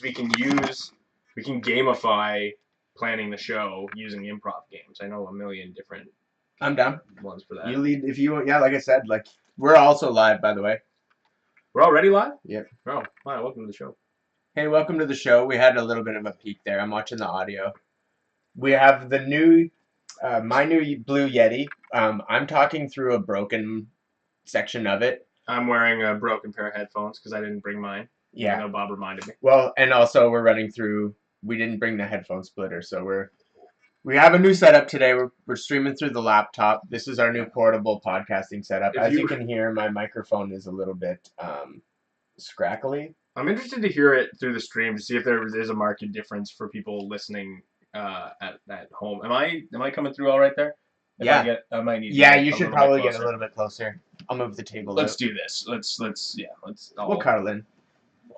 we can gamify planning the show using improv games. I know a million different I'm down. ones for that. You lead if you. Yeah, like I said, like we're also live, by the way. We're already live? Yep. Oh, hi, welcome to the show. Hey, welcome to the show. We had a little bit of a peek there. I'm watching the audio. We have the new, my new Blue Yeti. I'm talking through a broken section of it. I'm wearing a broken pair of headphones because I didn't bring mine. Yeah. I know Bob reminded me. Well, and also we're running through. We didn't bring the headphone splitter, so we have a new setup today. We're streaming through the laptop. This is our new portable podcasting setup. As you can hear, my microphone is a little bit scrackly. I'm interested to hear it through the stream to see if there is a marked difference for people listening at home. Am I coming through all right there? Yeah. I might need. Yeah, you should probably get a little bit closer. I'll move the table. Let's do this. Let's. We'll cuddle in.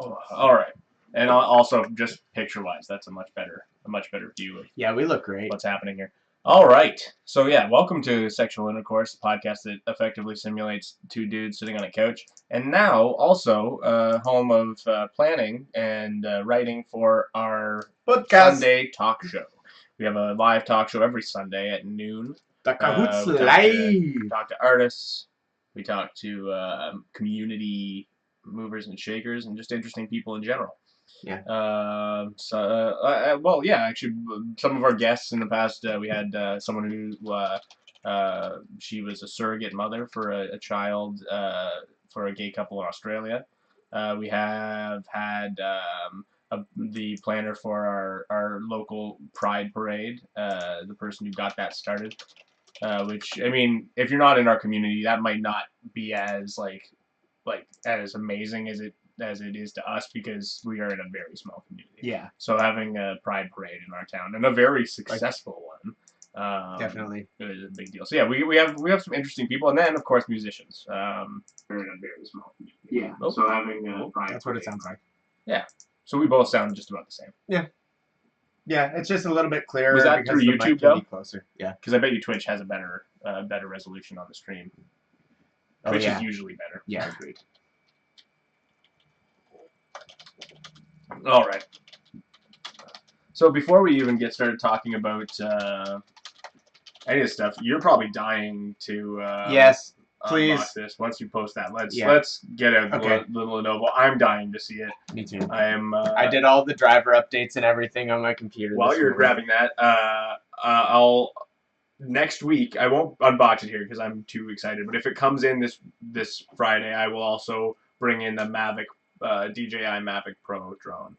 Oh, all right. And also, just picture-wise, that's a much better view of. Yeah, we look great. What's happening here? All right. So yeah, welcome to Sectional Intercourse, the podcast that effectively simulates two dudes sitting on a couch, and now also home of planning and writing for our podcast. Sunday talk show. We have a live talk show every Sunday at noon. The Cahoots Live. Talk to artists. We talk to community movers and shakers and just interesting people in general. Yeah. Well, yeah, actually, some of our guests in the past, we had someone who, she was a surrogate mother for a child, for a gay couple in Australia. We have had the planner for our local Pride Parade, the person who got that started. Which, I mean, if you're not in our community, that might not be as as amazing as it is to us because we are in a very small community. Yeah. So having a Pride Parade in our town and a very successful one, definitely is a big deal. So yeah, we have some interesting people, and then of course musicians. We're in a very small community. Yeah. Oh, so having a Pride that's Parade. what it sounds like. Yeah. So we both sound just about the same. Yeah. Yeah, it's just a little bit clearer. Was that because through YouTube though? Closer. Yeah. Because I bet you Twitch has a better resolution on the stream. Twitch is usually better. Yeah, agreed. All right. So before we even get started talking about any of this stuff, you're probably dying to yes, please. Unlock this once you post that. Let's get out the Lenovo. I'm dying to see it. Me too. I am. I did all the driver updates and everything on my computer. While you're grabbing that, I'll next week. I won't unbox it here because I'm too excited. But if it comes in this Friday, I will also bring in the Mavic. DJI Mavic Pro drone,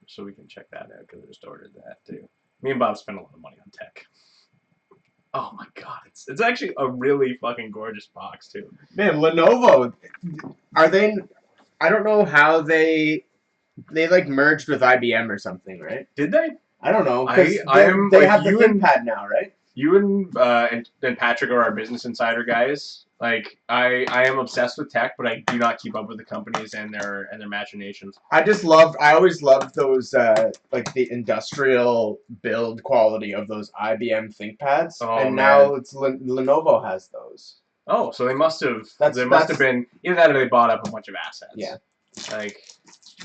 so we can check that out because I just ordered that too. Me and Bob spent a lot of money on tech. Oh my god, it's actually a really fucking gorgeous box too. Man, Lenovo, are they? I don't know how they like merged with IBM or something, right? Did they? I don't know. They have the ThinkPad now, right? You and Patrick are our Business Insider guys. Like I am obsessed with tech, but I do not keep up with the companies and their machinations. I always loved those like the industrial build quality of those IBM ThinkPads, and now it's Lenovo has those. Oh, so they must have been either that or they bought up a bunch of assets. Yeah, like.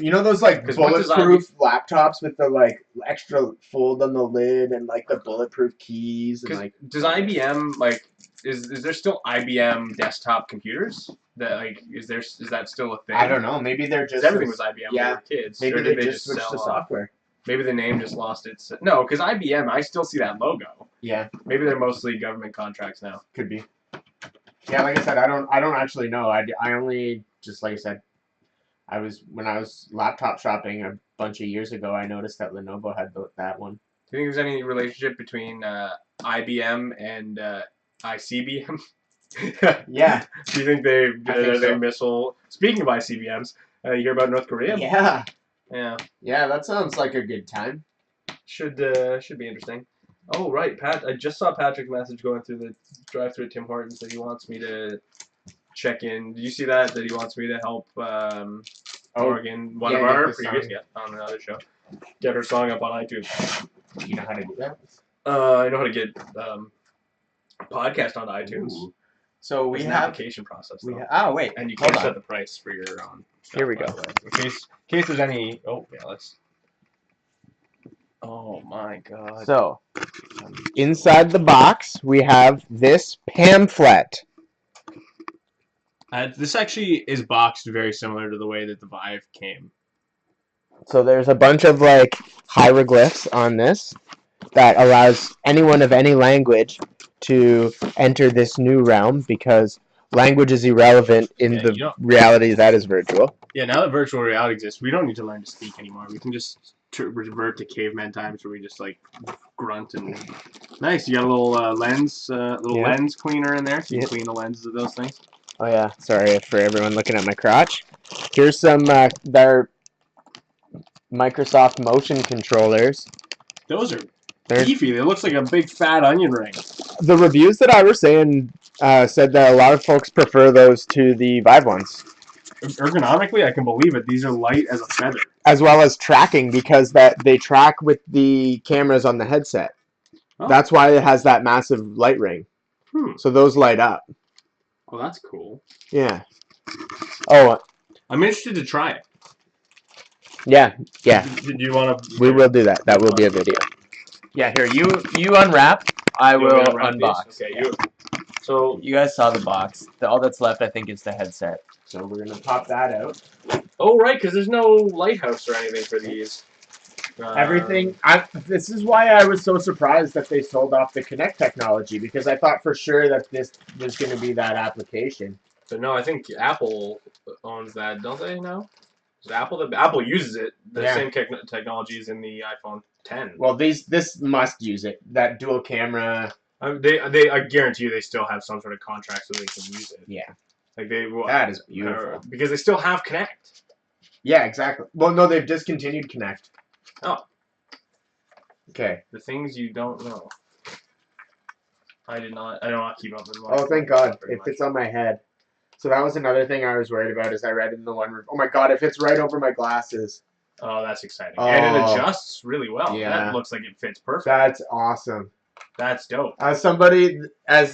You know those like bulletproof laptops with the like extra fold on the lid and like the bulletproof keys and like. Does IBM like is there still IBM desktop computers that like is that still a thing? I don't know. Maybe they're just everything was IBM when we were kids. Maybe they just switched to software. Maybe the name just lost its no, because IBM I still see that logo. Yeah. Maybe they're mostly government contracts now. Could be. Yeah, like I said, I don't actually know. I only just like I said. When I was laptop shopping a bunch of years ago, I noticed that Lenovo had that one. Do you think there's any relationship between IBM and ICBM? Yeah. Do you think they missile? Speaking of ICBMs, you hear about North Korea? Yeah. Yeah. Yeah, that sounds like a good time. Should be interesting. Oh right, Pat. I just saw Patrick's message going through the drive-through at Tim Hortons that he wants me to. Check in. Did you see that he wants me to help Morgan, one of our previous guests on another show, get her song up on iTunes? Do you know how to do that? I know how to get a podcast on iTunes. Ooh. So we There's an have. application process We though, oh wait, and you hold can't set on. the price for your own stuff. Here we by go. the way. In case there's any. Oh yeah, let's. Oh my god. So inside the box we have this pamphlet. This actually is boxed very similar to the way that the Vive came. So there's a bunch of like hieroglyphs on this that allows anyone of any language to enter this new realm because language is irrelevant in the reality that is virtual. Yeah, now that virtual reality exists, we don't need to learn to speak anymore. We can just revert to caveman times where we just like grunt and. Nice, you got a little lens cleaner in there, so you can clean the lenses of those things. Oh yeah, sorry for everyone looking at my crotch. Here's some their Microsoft motion controllers. Those are beefy. It looks like a big fat onion ring. The reviews that I was saying said that a lot of folks prefer those to the Vive ones. Ergonomically, I can believe it. These are light as a feather. As well as tracking, because they track with the cameras on the headset. Oh. That's why it has that massive light ring. So those light up. Oh, that's cool. Yeah. Oh. I'm interested to try it. Yeah. Do you want to? We will do that. That will be a video. Yeah, here, you unwrap. I will unbox. Okay, yeah. So you guys saw the box. All that's left, I think, is the headset. So we're gonna pop that out. Oh right, because there's no lighthouse or anything for these. Everything. This is why I was so surprised that they sold off the Kinect technology, because I thought for sure that this was going to be that application. But no, I think Apple owns that, don't they? Now, Apple uses it. The same technology is in the iPhone 10. Well, this must use it. That dual camera. I guarantee you they still have some sort of contract so they can use it. Yeah. Like that is beautiful. Because they still have Kinect. Yeah, exactly. Well, no, they've discontinued Kinect. Oh. Okay. The things you don't know. I do not keep up with my. Oh, thank God. It fits on my head. So that was another thing I was worried about, as I read in the one review. Oh my God, it fits right over my glasses. Oh, that's exciting. Oh. And it adjusts really well. Yeah. That looks like it fits perfect. That's awesome. That's dope. As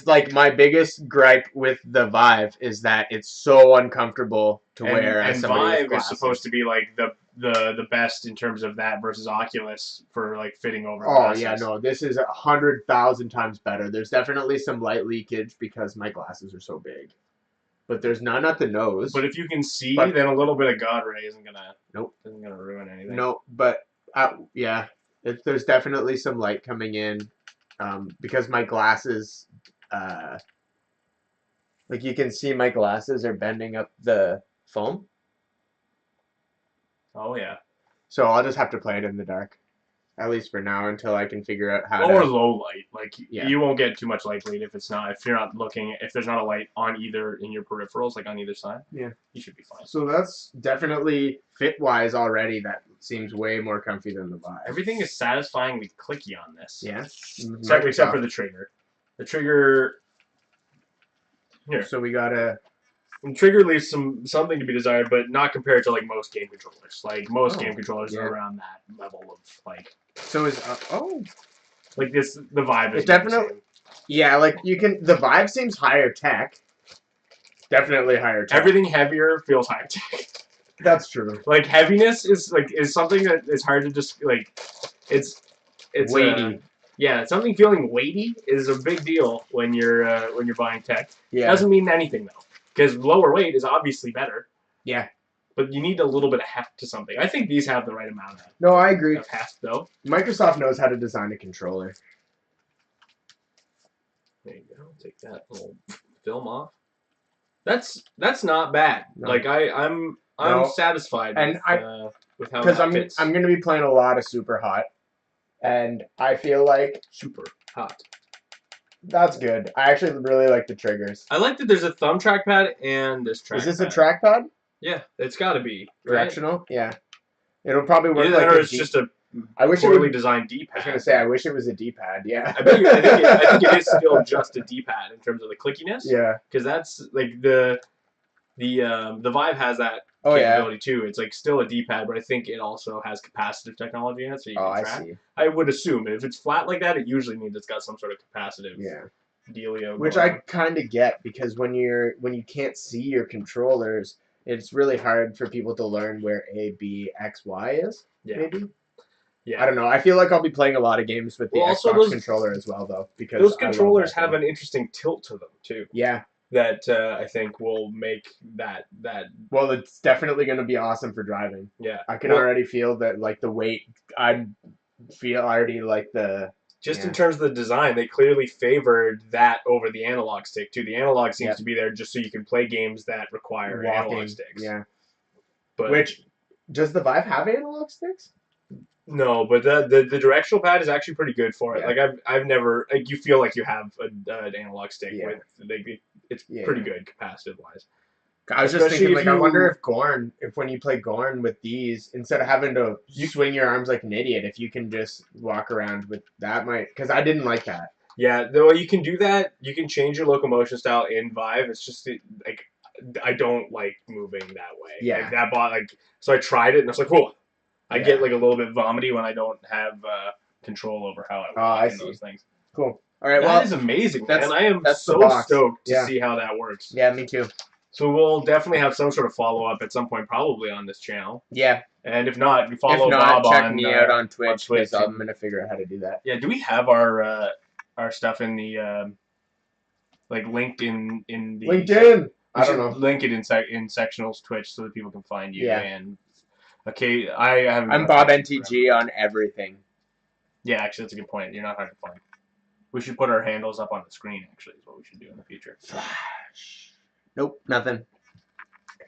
like my biggest gripe with the Vive is that it's so uncomfortable to wear. And Vive is supposed to be like the best in terms of that versus Oculus for like fitting over glasses. Yeah, no, this is 100,000 times better. There's definitely some light leakage because my glasses are so big, but there's none at the nose. But if you can see, then a little bit of God ray isn't gonna ruin anything. No, but yeah, there's definitely some light coming in. Because my glasses, like you can see my glasses are bending up the foam. Oh, yeah. So I'll just have to play it in the dark, at least for now, until I can figure out how Or low light. Like, you won't get too much light bleed if there's not a light on either in your peripherals, like on either side. Yeah. You should be fine. So that's definitely, fit-wise already, that seems way more comfy than the Vive. Everything is satisfyingly clicky on this. Yeah. Except for the trigger. The trigger... Here. So we gotta... And trigger leaves something to be desired, but not compared to like most game controllers. Like most game controllers are around that level of like. So is like this the Vive is definitely like you can the Vive seems higher tech. Definitely higher tech. Everything heavier feels higher tech. That's true. Like heaviness is something that is hard to just like. It's weighty. Something feeling weighty is a big deal when you're buying tech. Yeah. Doesn't mean anything though. Because lower weight is obviously better. Yeah. But you need a little bit of heft to something. I think these have the right amount of No, I agree. Of heft, though. Microsoft knows how to design a controller. There you go. Take that little film off. That's not bad. No. Like I'm satisfied with how that fits. I'm going to be playing a lot of Super Hot, and I feel like Super Hot. That's good. I actually really like the triggers. I like that there's a thumb trackpad and this trackpad. Is this a trackpad? Yeah, it's got to be. Right? Directional? Yeah. It'll probably work it's just a poorly designed D-pad. I was going to say, I wish it was a D-pad, yeah. I think it is still just a D-pad in terms of the clickiness. Yeah. Because that's, like, the Vive has that capability too. It's, like, still a D-pad, but I think it also has capacitive technology in it, so you can track. I see. I would assume if it's flat like that, it usually means it's got some sort of capacitive dealio. Which going I on. kind of get, because when you can't see your controllers, it's really hard for people to learn where A, B, X, Y is. Yeah. Maybe. Yeah. I don't know. I feel like I'll be playing a lot of games with the Well, also Xbox controller as well, though, because those I love controllers that have thing. an interesting tilt to them too. Yeah. That I think will make that. Well, it's definitely going to be awesome for driving. Yeah. I can Well, already feel that, like, the weight. I feel already like the. just in Yeah. terms of the design, they clearly favored that over the analog stick too. The analog seems Yep. to be there just so you can play games that require analog Walking. sticks. Yeah. But Which, does the Vive have analog sticks? no, but the directional pad is actually pretty good for it. Yeah. Like I've never like you feel like you have an analog stick Yeah. with like it's Yeah, pretty yeah. good capacitive wise. I was just Especially thinking, if like, I wonder you if when you play Gorn with these, instead of having to swing your arms like an idiot, if you can just walk around with that, might, because I didn't like that. yeah, though you can do that. You can change your locomotion style in Vive. It's just like I don't like moving that way. Yeah. Like that bot like so I tried it and I was like, whoa. I Yeah. get like a little bit vomity when I don't have control over how I walk I in see. those things. Cool. All right. That Well, is amazing, that's- man. I am that's the so box. stoked to Yeah. see how that works. yeah, me too. So we'll definitely have some sort of follow up at some point, probably on this channel. Yeah. And if not, you follow If not, Bob check on me out on Twitch, Twitch because I'm and- gonna figure out how to do that. Yeah, do we have our stuff in the like linked in the LinkedIn. We I don't should know. link it in Sectional's Twitch so that people can find you. Yeah. And okay, I haven't. I'm Bob NTG on everything. Yeah, actually, that's a good point. You're not hard to find. We should put our handles up on the screen. Actually, is what we should do in the future. Flash. Nope, nothing.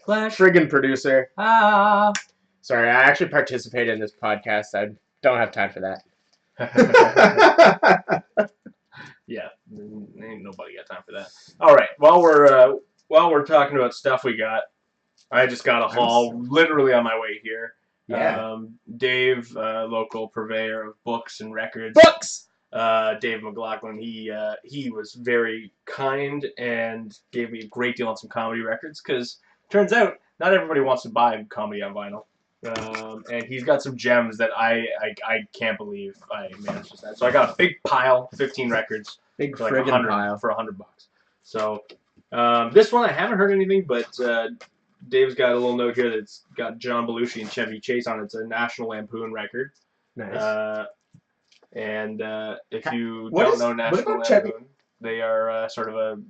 Flash. Friggin' producer. Ah. Sorry, I actually participated in this podcast. I don't have time for that. Yeah, ain't nobody got time for that. All right, while we're talking about stuff we got, I just got a haul literally on my way here. Yeah. Dave, local purveyor of books and records. Books. Dave McLaughlin. He was very kind and gave me a great deal on some comedy records because turns out not everybody wants to buy comedy on vinyl. And he's got some gems that I can't believe I managed to set. So I got a big pile, 15 records, Big for like friggin' pile. for $100. So this one I haven't heard anything, but Dave's got a little note here that's got John Belushi and Chevy Chase on it. It's a National Lampoon record. Nice. And if you What don't is- know what National about Chevy? Lampoon, they are sort of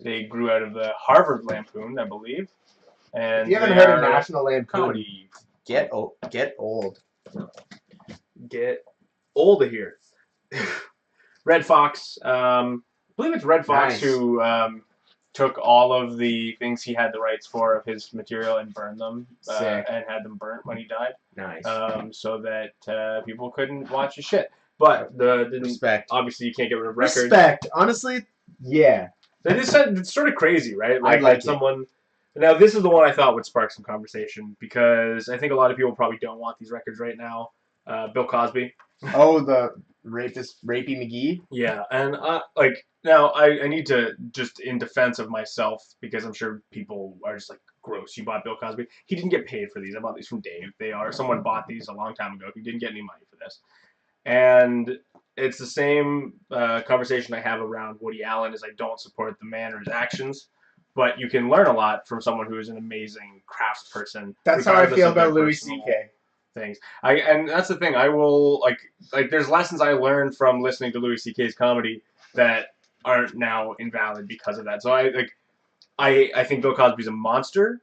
they grew out of the Harvard Lampoon, I believe. And If you haven't they heard of are National Lampoon, comedy. get old. Get old. Get old of here. Red Fox. I believe it's Red Fox Nice. who took all of the things he had the rights for of his material and burned them Sick. and had them burnt when he died, Nice. so that people couldn't watch his shit. But Respect. obviously you can't get rid of records. Respect. Honestly, yeah. It's sort of crazy, right? I'd like it. someone. Now this is the one I thought would spark some conversation because I think a lot of people probably don't want these records right now. Bill Cosby. Oh, the rapist, Rapey McGee. Yeah, and now I need to just in defense of myself because I'm sure people are just like gross. You bought Bill Cosby. He didn't get paid for these. I bought these from Dave. Someone bought these a long time ago. He didn't get any money for this, and it's the same conversation I have around Woody Allen. Is I don't support the man or his actions, but you can learn a lot from someone who is an amazing craftsperson. That's how I regardless feel of their about Louis personal C.K. things. And that's the thing. I will like there's lessons I learned from listening to Louis C.K.'s comedy that aren't now invalid because of that. So I think Bill Cosby's a monster,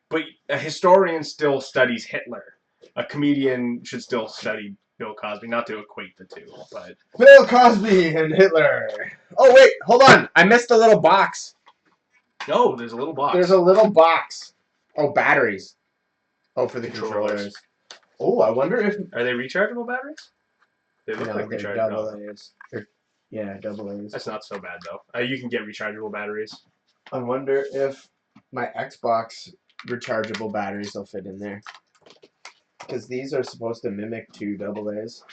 but a historian still studies Hitler. A comedian should still study Bill Cosby, not to equate the two, but Bill Cosby and Hitler. Oh wait, hold on. I missed a little box. no, there's a little box. There's a little box. Oh, batteries. Oh, for the Controllers. controllers. Oh, I wonder if Are they rechargeable batteries? They look like they're rechargeable. double A's. Yeah, double A's. That's not so bad though. You can get rechargeable batteries. I wonder if my Xbox rechargeable batteries will fit in there. Because these are supposed to mimic two double A's.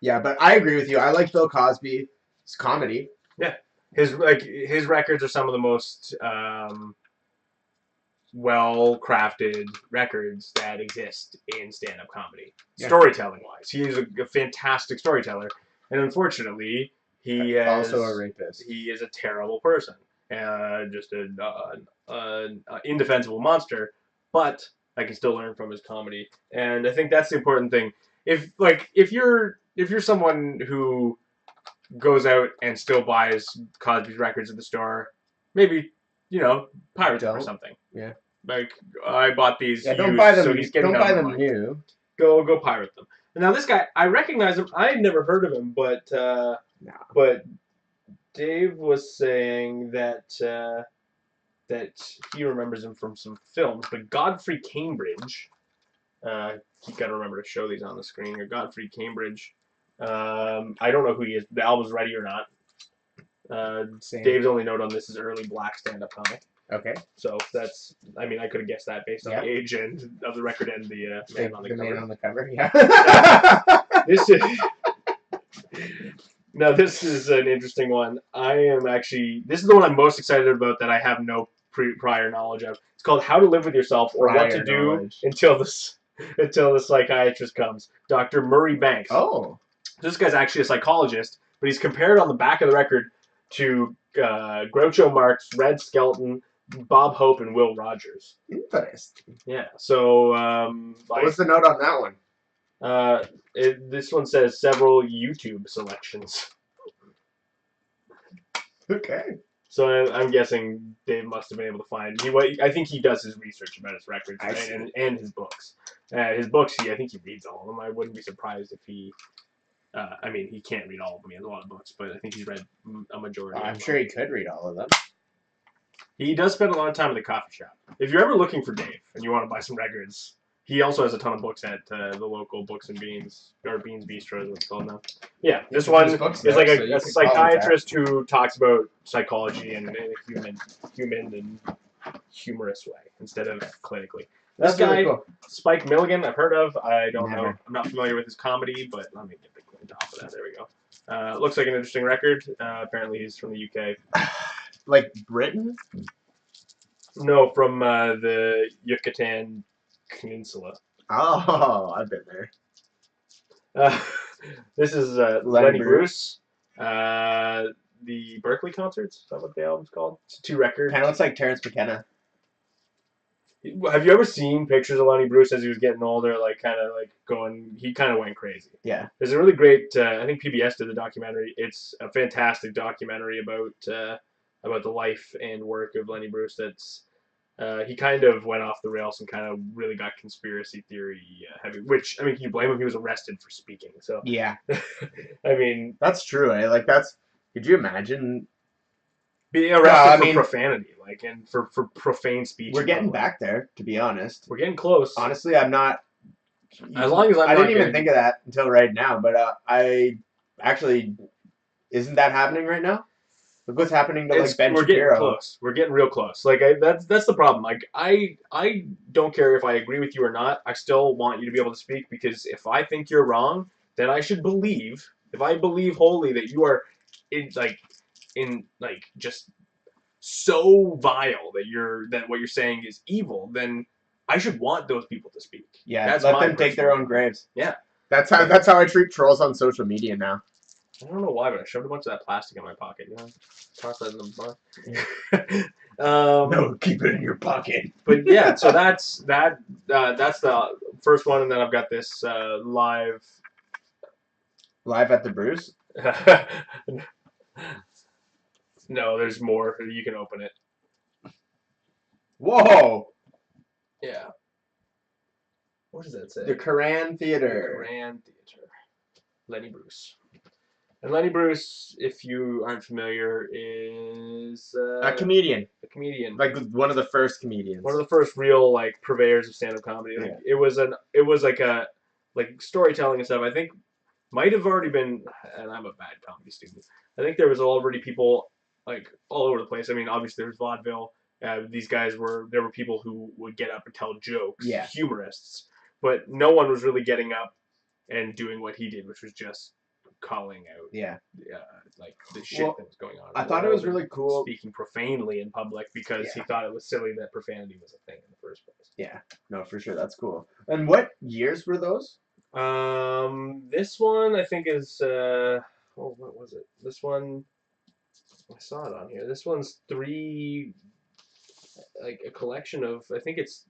Yeah, but I agree with you. I like Bill Cosby's comedy. His records are some of the most well-crafted records that exist in stand-up comedy, Yeah. storytelling-wise. He is a fantastic storyteller, and unfortunately, also a rapist. he is a terrible person, just an indefensible monster. But I can still learn from his comedy, and I think that's the important thing. If you're someone who goes out and still buys Cosby's records at the store, maybe pirate them or Don't. something. Yeah. Like I bought these Yeah. Don't used, buy them. so he's getting Don't out buy of them money. new. Go pirate them. Now this guy, I recognize him. I had never heard of him, but but Dave was saying that he remembers him from some films. But Godfrey Cambridge, you got to remember to show these on the screen. Or Godfrey Cambridge. I don't know who he is. The album's ready or not. Dave's only note on this is early black stand-up comic. Okay. So that's, I mean, I could have guessed that based on the age and of the record and the man on the cover. Man on the cover, yeah. This is now this is an interesting one. This is the one I'm most excited about that I have no prior knowledge of. It's called How to Live with Yourself or What to Do until the psychiatrist comes. Dr. Murray Banks. Oh. This guy's actually a psychologist, but he's compared on the back of the record to Groucho Marx, Red Skelton, Bob Hope, and Will Rogers. Interesting. Yeah. So, what was the note on that one? This one says several YouTube selections. Okay. So I'm guessing Dave must have been able to find. I think he does his research about his records and his books. His books, I think he reads all of them. I wouldn't be surprised if he. I mean, he can't read all of them. He has a lot of books, but I think he's read a majority. I'm sure he could read all of them. He does spend a lot of time in the coffee shop. If you're ever looking for Dave and you want to buy some records, he also has a ton of books at the local Books and Beans, or Beans Bistro is what it's called now. Yeah, this one is like a psychiatrist who talks about psychology in a human and humorous way instead of clinically. This guy, really cool. Spike Milligan, I've heard of. I don't know. I'm not familiar with his comedy, but let me get the clip off of that. There we go. Looks like an interesting record. Apparently he's from the UK. Like Britain? No, from the Yucatan Peninsula. Oh, I've been there. This is Lenny Bruce. The Berkeley concerts. Is that what the album's called? It's 2 records. Kind of looks like Terrence McKenna. Have you ever seen pictures of Lenny Bruce as he was getting older? Like, kind of like going. He kind of went crazy. Yeah. There's a really great. I think PBS did the documentary. It's a fantastic documentary about the life and work of Lenny Bruce. That's. He kind of went off the rails and kind of really got conspiracy theory heavy. Which, I mean, can you blame him? He was arrested for speaking. So yeah, I mean, that's true. Like that's. Could you imagine being arrested for profanity, like, and for profane speech? We're getting back there, to be honest. We're getting close. Honestly, I'm not. As long as I didn't even think of that until right now, but I actually isn't that happening right now? Look what's happening to like Ben Shapiro. We're getting close. We're getting real close. Like that's the problem. Like I don't care if I agree with you or not. I still want you to be able to speak because if I think you're wrong, then I should believe. If I believe wholly that you are in just so vile that what you're saying is evil, then I should want those people to speak. Yeah, let them take their own graves. Yeah, that's how I treat trolls on social media now. I don't know why, but I shoved a bunch of that plastic in my pocket. You know, toss that in the bar. No, keep it in your pocket. But yeah, so that's the first one, and then I've got this live at the Bruce. No, there's more. You can open it. Whoa. Yeah. What does that say? The Koran Theater. The Koran Theater. Lenny Bruce. And Lenny Bruce, if you aren't familiar, is a comedian. A comedian. Like one of the first comedians. One of the first real like purveyors of stand-up comedy. Like, yeah. It was like a storytelling and stuff. I think might have already been, and I'm a bad comedy student. I think there was already people like all over the place. I mean, obviously there was vaudeville. There were people who would get up and tell jokes, yeah. Humorists, but no one was really getting up and doing what he did, which was just calling out, like the shit that was going on. I thought it was really cool speaking profanely in public because he thought it was silly that profanity was a thing in the first place. Yeah, no, for sure, that's cool. And what years were those? This one I think is Oh, what was it? This one, I saw it on here. This one's three, like a collection of. I think it's.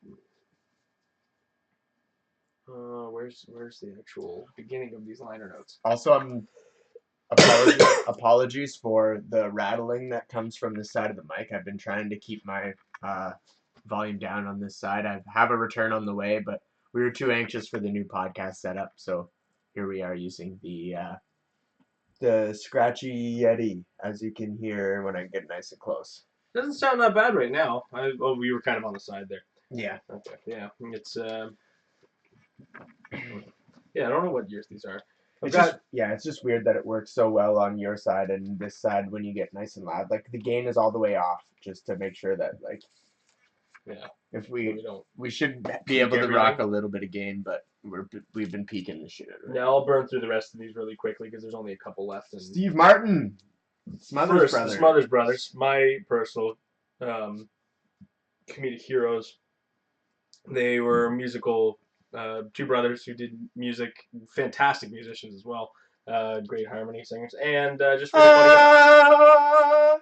Where's the actual beginning of these liner notes? Also, apologies for the rattling that comes from this side of the mic. I've been trying to keep my volume down on this side. I have a return on the way, but we were too anxious for the new podcast setup, so here we are using the scratchy Yeti, as you can hear when I get nice and close. Doesn't sound that bad right now. We were kind of on the side there. Yeah. Okay. Yeah. It's yeah. I don't know what years these are. It's just weird that it works so well on your side and this side when you get nice and loud. Like the gain is all the way off, just to make sure that like. Yeah. If don't. We should be able to rock a little bit of gain, but we've been peaking the shit out of it. Now I'll burn through the rest of these really quickly because there's only a couple left. And Steve Martin, Smothers Brothers, my personal comedic heroes. They were musical, two brothers who did music, fantastic musicians as well, great harmony singers, and just really funny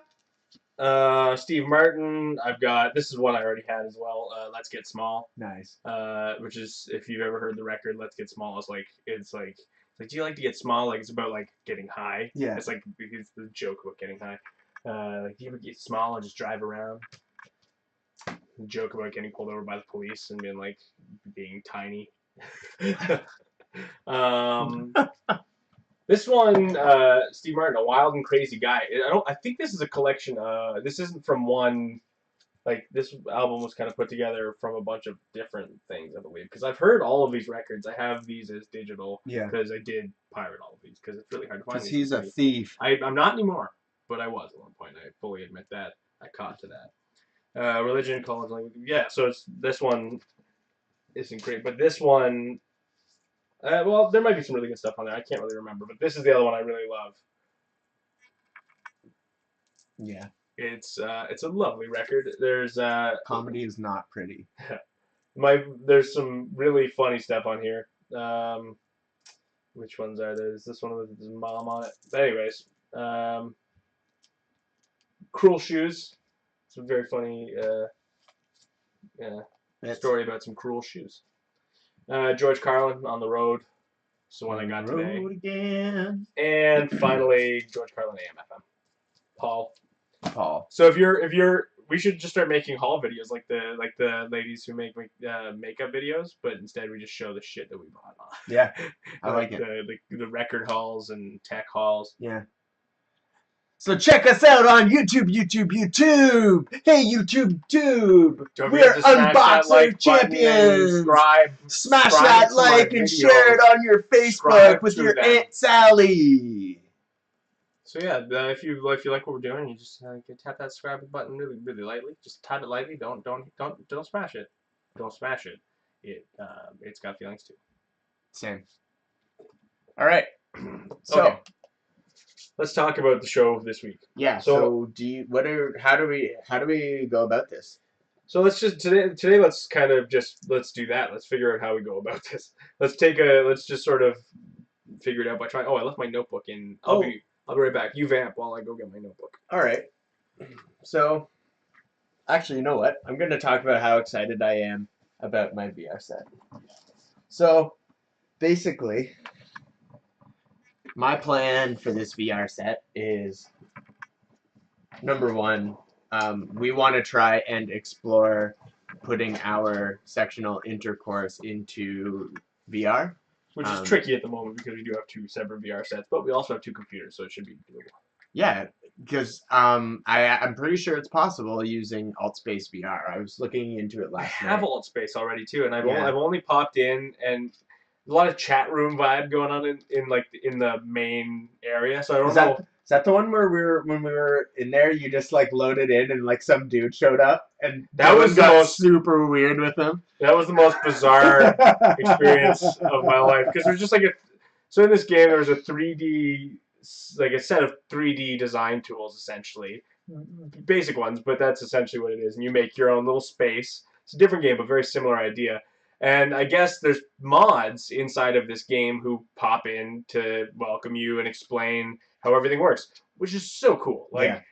guys. Steve Martin, I've got, this is one I already had as well, Let's Get Small. Nice. Which is, if you've ever heard the record, Let's Get Small, it's like, do you like to get small? Like, it's about, like, getting high. Yeah. It's like, it's the joke about getting high. Like, do you ever get small and just drive around? Joke about getting pulled over by the police and being tiny. This one, Steve Martin, A Wild and Crazy Guy. I think this is a collection. This isn't from one. Like, this album was kind of put together from a bunch of different things, I believe. Because I've heard all of these records. I have these as digital. Yeah. Because I did pirate all of these because it's really hard to find. Because he's a thief. I'm not anymore, but I was at one point. I fully admit that. I caught to that. Religion, college language. Yeah, so this one isn't great, but this one, well, there might be some really good stuff on there. I can't really remember, but this is the other one I really love. Yeah. It's a lovely record. There's comedy is not pretty. There's some really funny stuff on here. Which ones are there? There's this one with his mom on it. But anyways, Cruel Shoes. It's a very funny story about some cruel shoes. George Carlin, On the Road. It's the one I got today. Again. And finally, George Carlin, AM/FM. Paul. So if you're, we should just start making haul videos like the ladies who make makeup videos, but instead we just show the shit that we bought on. Yeah, I like it. The record hauls and tech hauls. Yeah. So check us out on YouTube. Hey, YouTube. We're Unboxer Champions. Smash that like and share it on your Facebook with your Aunt Sally. So yeah, if you like what we're doing, you just tap that subscribe button really lightly. Just tap it lightly. Don't smash it. Don't smash it. It's got feelings too. Same. All right. So. Okay. Let's talk about the show this week. Yeah. So how do we go about this? So let's just today let's do that. Let's figure out how we go about this. Let's just sort of figure it out by trying. Oh, I left my notebook in. I'll be right back. You vamp while I go get my notebook. All right. So, actually, you know what? I'm going to talk about how excited I am about my VR set. So, basically, my plan for this VR set is, number one, we want to try and explore putting our sectional intercourse into VR. Which is tricky at the moment because we do have two separate VR sets, but we also have two computers, so it should be doable. Yeah, because I'm pretty sure it's possible using AltSpace VR. I was looking into it last night. I have AltSpace already too, and I've only popped in, and a lot of chat room vibe going on in the main area. So I don't know. Is that the one where when we were in there, you just loaded in and some dude showed up and that was super weird with him. That was the most bizarre experience of my life because there's just so in this game there was a 3D a set of 3D design tools essentially, basic ones, but that's essentially what it is, and you make your own little space. It's a different game, but very similar idea. And I guess there's mods inside of this game who pop in to welcome you and explain how everything works, which is so cool. Like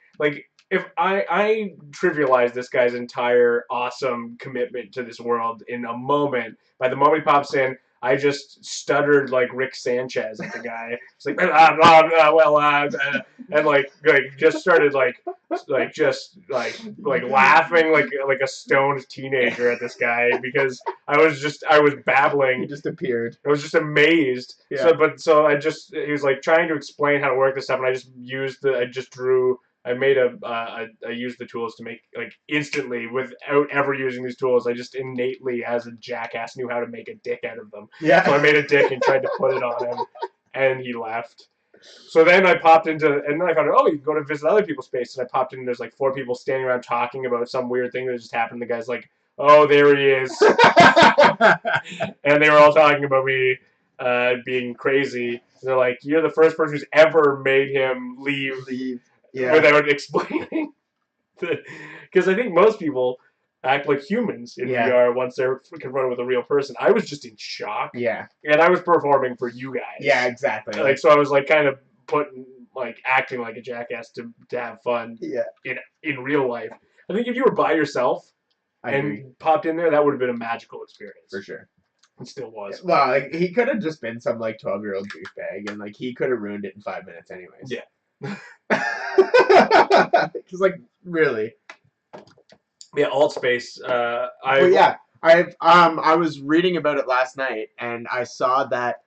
if I trivialize this guy's entire awesome commitment to this world in a moment, by the moment he pops in, I just stuttered like Rick Sanchez at the guy. It's like and like just started like laughing like a stoned teenager at this guy because I was babbling. He just appeared. I was just amazed. Yeah. So he was like trying to explain how to work this stuff, and I just drew. I used the tools to make like instantly without ever using these tools. I just innately, as a jackass, knew how to make a dick out of them. Yeah. So I made a dick and tried to put it on him, and he left. So then I popped into, and then I found out, oh, you can go to visit other people's space. And I popped in, and there's like 4 people standing around talking about some weird thing that just happened. The guy's like, oh, there he is. And they were all talking about me being crazy. And they're like, you're the first person who's ever made him leave. Yeah. Without explaining. Because I think most people act like humans in VR once they're confronted with a real person. I was just in shock. Yeah. And I was performing for you guys. Yeah, exactly. Like so I was like kind of acting like a jackass to have fun in real life. I think if you were by yourself and popped in there, that would have been a magical experience. For sure. It still was. Well, like, he could have just been some like 12-year-old douchebag and like he could have ruined it in 5 minutes anyways. Yeah. Because like really, yeah, alt space. I was reading about it last night and I saw that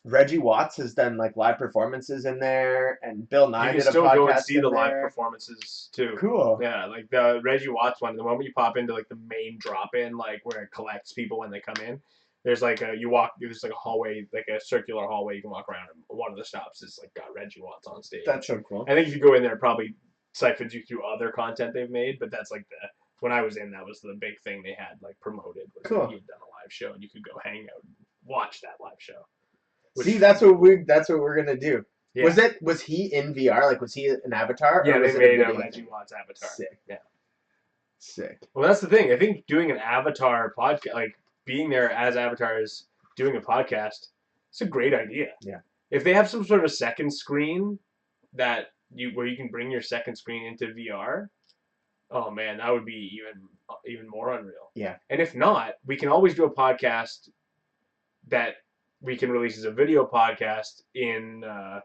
Reggie Watts has done like live performances in there, and Bill Nye did a podcast. You can still go and see the live performances too. Cool. Yeah, like the Reggie Watts one. The moment you pop into like the main drop-in, like where it collects people when they come in. There's like there's like a hallway, like a circular hallway you can walk around, and one of the stops is like got Reggie Watts on stage. That's so cool. I think if you go in there, it probably siphons you through other content they've made, but that's like when I was in, that was the big thing they had like promoted. Was cool. He had done a live show, and you could go hang out and watch that live show. See, that's what we're gonna do. Yeah. Was he in VR? Like, was he an avatar? Yeah, they made a Reggie Watts avatar. Sick. Yeah. Sick. Well, that's the thing. I think doing an avatar podcast, like being there as avatars, doing a podcast, it's a great idea. Yeah. If they have some sort of second screen where you can bring your second screen into VR, oh man, that would be even more unreal. Yeah. And if not, we can always do a podcast that we can release as a video podcast in a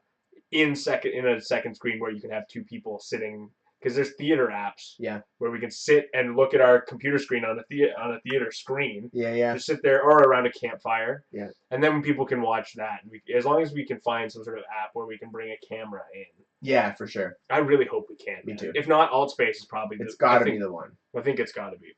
second screen where you can have 2 people sitting, because there's theater apps where we can sit and look at our computer screen on a theater screen. Yeah. Just sit there or around a campfire. Yeah. And then people can watch that. As long as we can find some sort of app where we can bring a camera in. Yeah, for sure. I really hope we can. Me too. If not, AltSpace is probably it's got to be the one. I think it's got to be.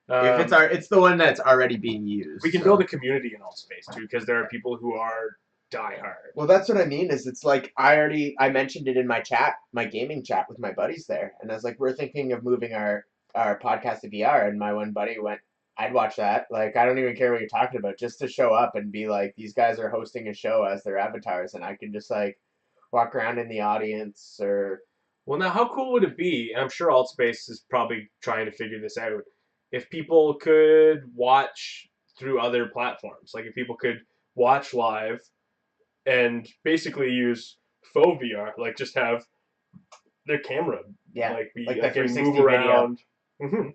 If it's the one that's already being used. We can build a community in AltSpace too, because there are people who are diehard. Well, that's what I mean. It's like I mentioned it in my gaming chat with my buddies there, and I was like, we're thinking of moving our podcast to VR, and my one buddy went, I'd watch that. Like, I don't even care what you're talking about, just to show up and be like, these guys are hosting a show as their avatars, and I can just like walk around in the audience or. Well, now how cool would it be? And I'm sure AltSpace is probably trying to figure this out. If people could watch through other platforms, like if people could watch live and basically use faux VR, like just have their camera, like move around, and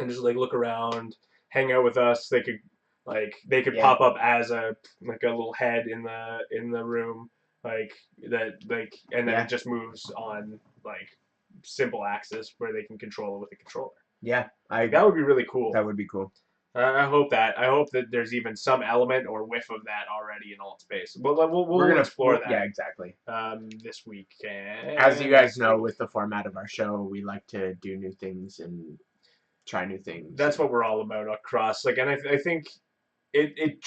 just like look around, hang out with us. They could pop up as a little head in the room, and then it just moves on like simple axis where they can control it with a controller. Yeah, that would be really cool. That would be cool. I hope that there's even some element or whiff of that already in AltSpace. We're gonna explore that. Yeah, exactly. This week. As you guys know, with the format of our show, we like to do new things and try new things. That's what we're all about across. And I think it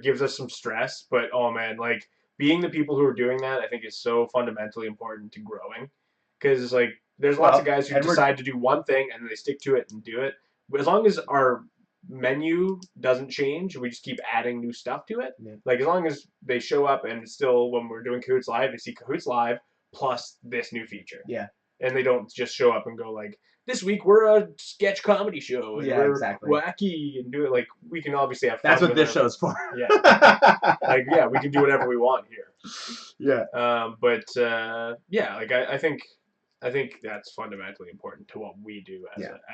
gives us some stress, but oh man, like being the people who are doing that, I think is so fundamentally important to growing, because like. There's lots of guys who decide to do one thing and they stick to it and do it. But as long as our menu doesn't change, we just keep adding new stuff to it. Yeah. Like as long as they show up and still when we're doing Cahoots Live, they see Cahoots Live plus this new feature. Yeah. And they don't just show up and go like, this week we're a sketch comedy show and Yeah, we're exactly. wacky and do it. Like we can obviously have fun. That's what with this it. show's for. Yeah. Like yeah, we can do whatever we want here. Yeah. Yeah, like I think that's fundamentally important to what we do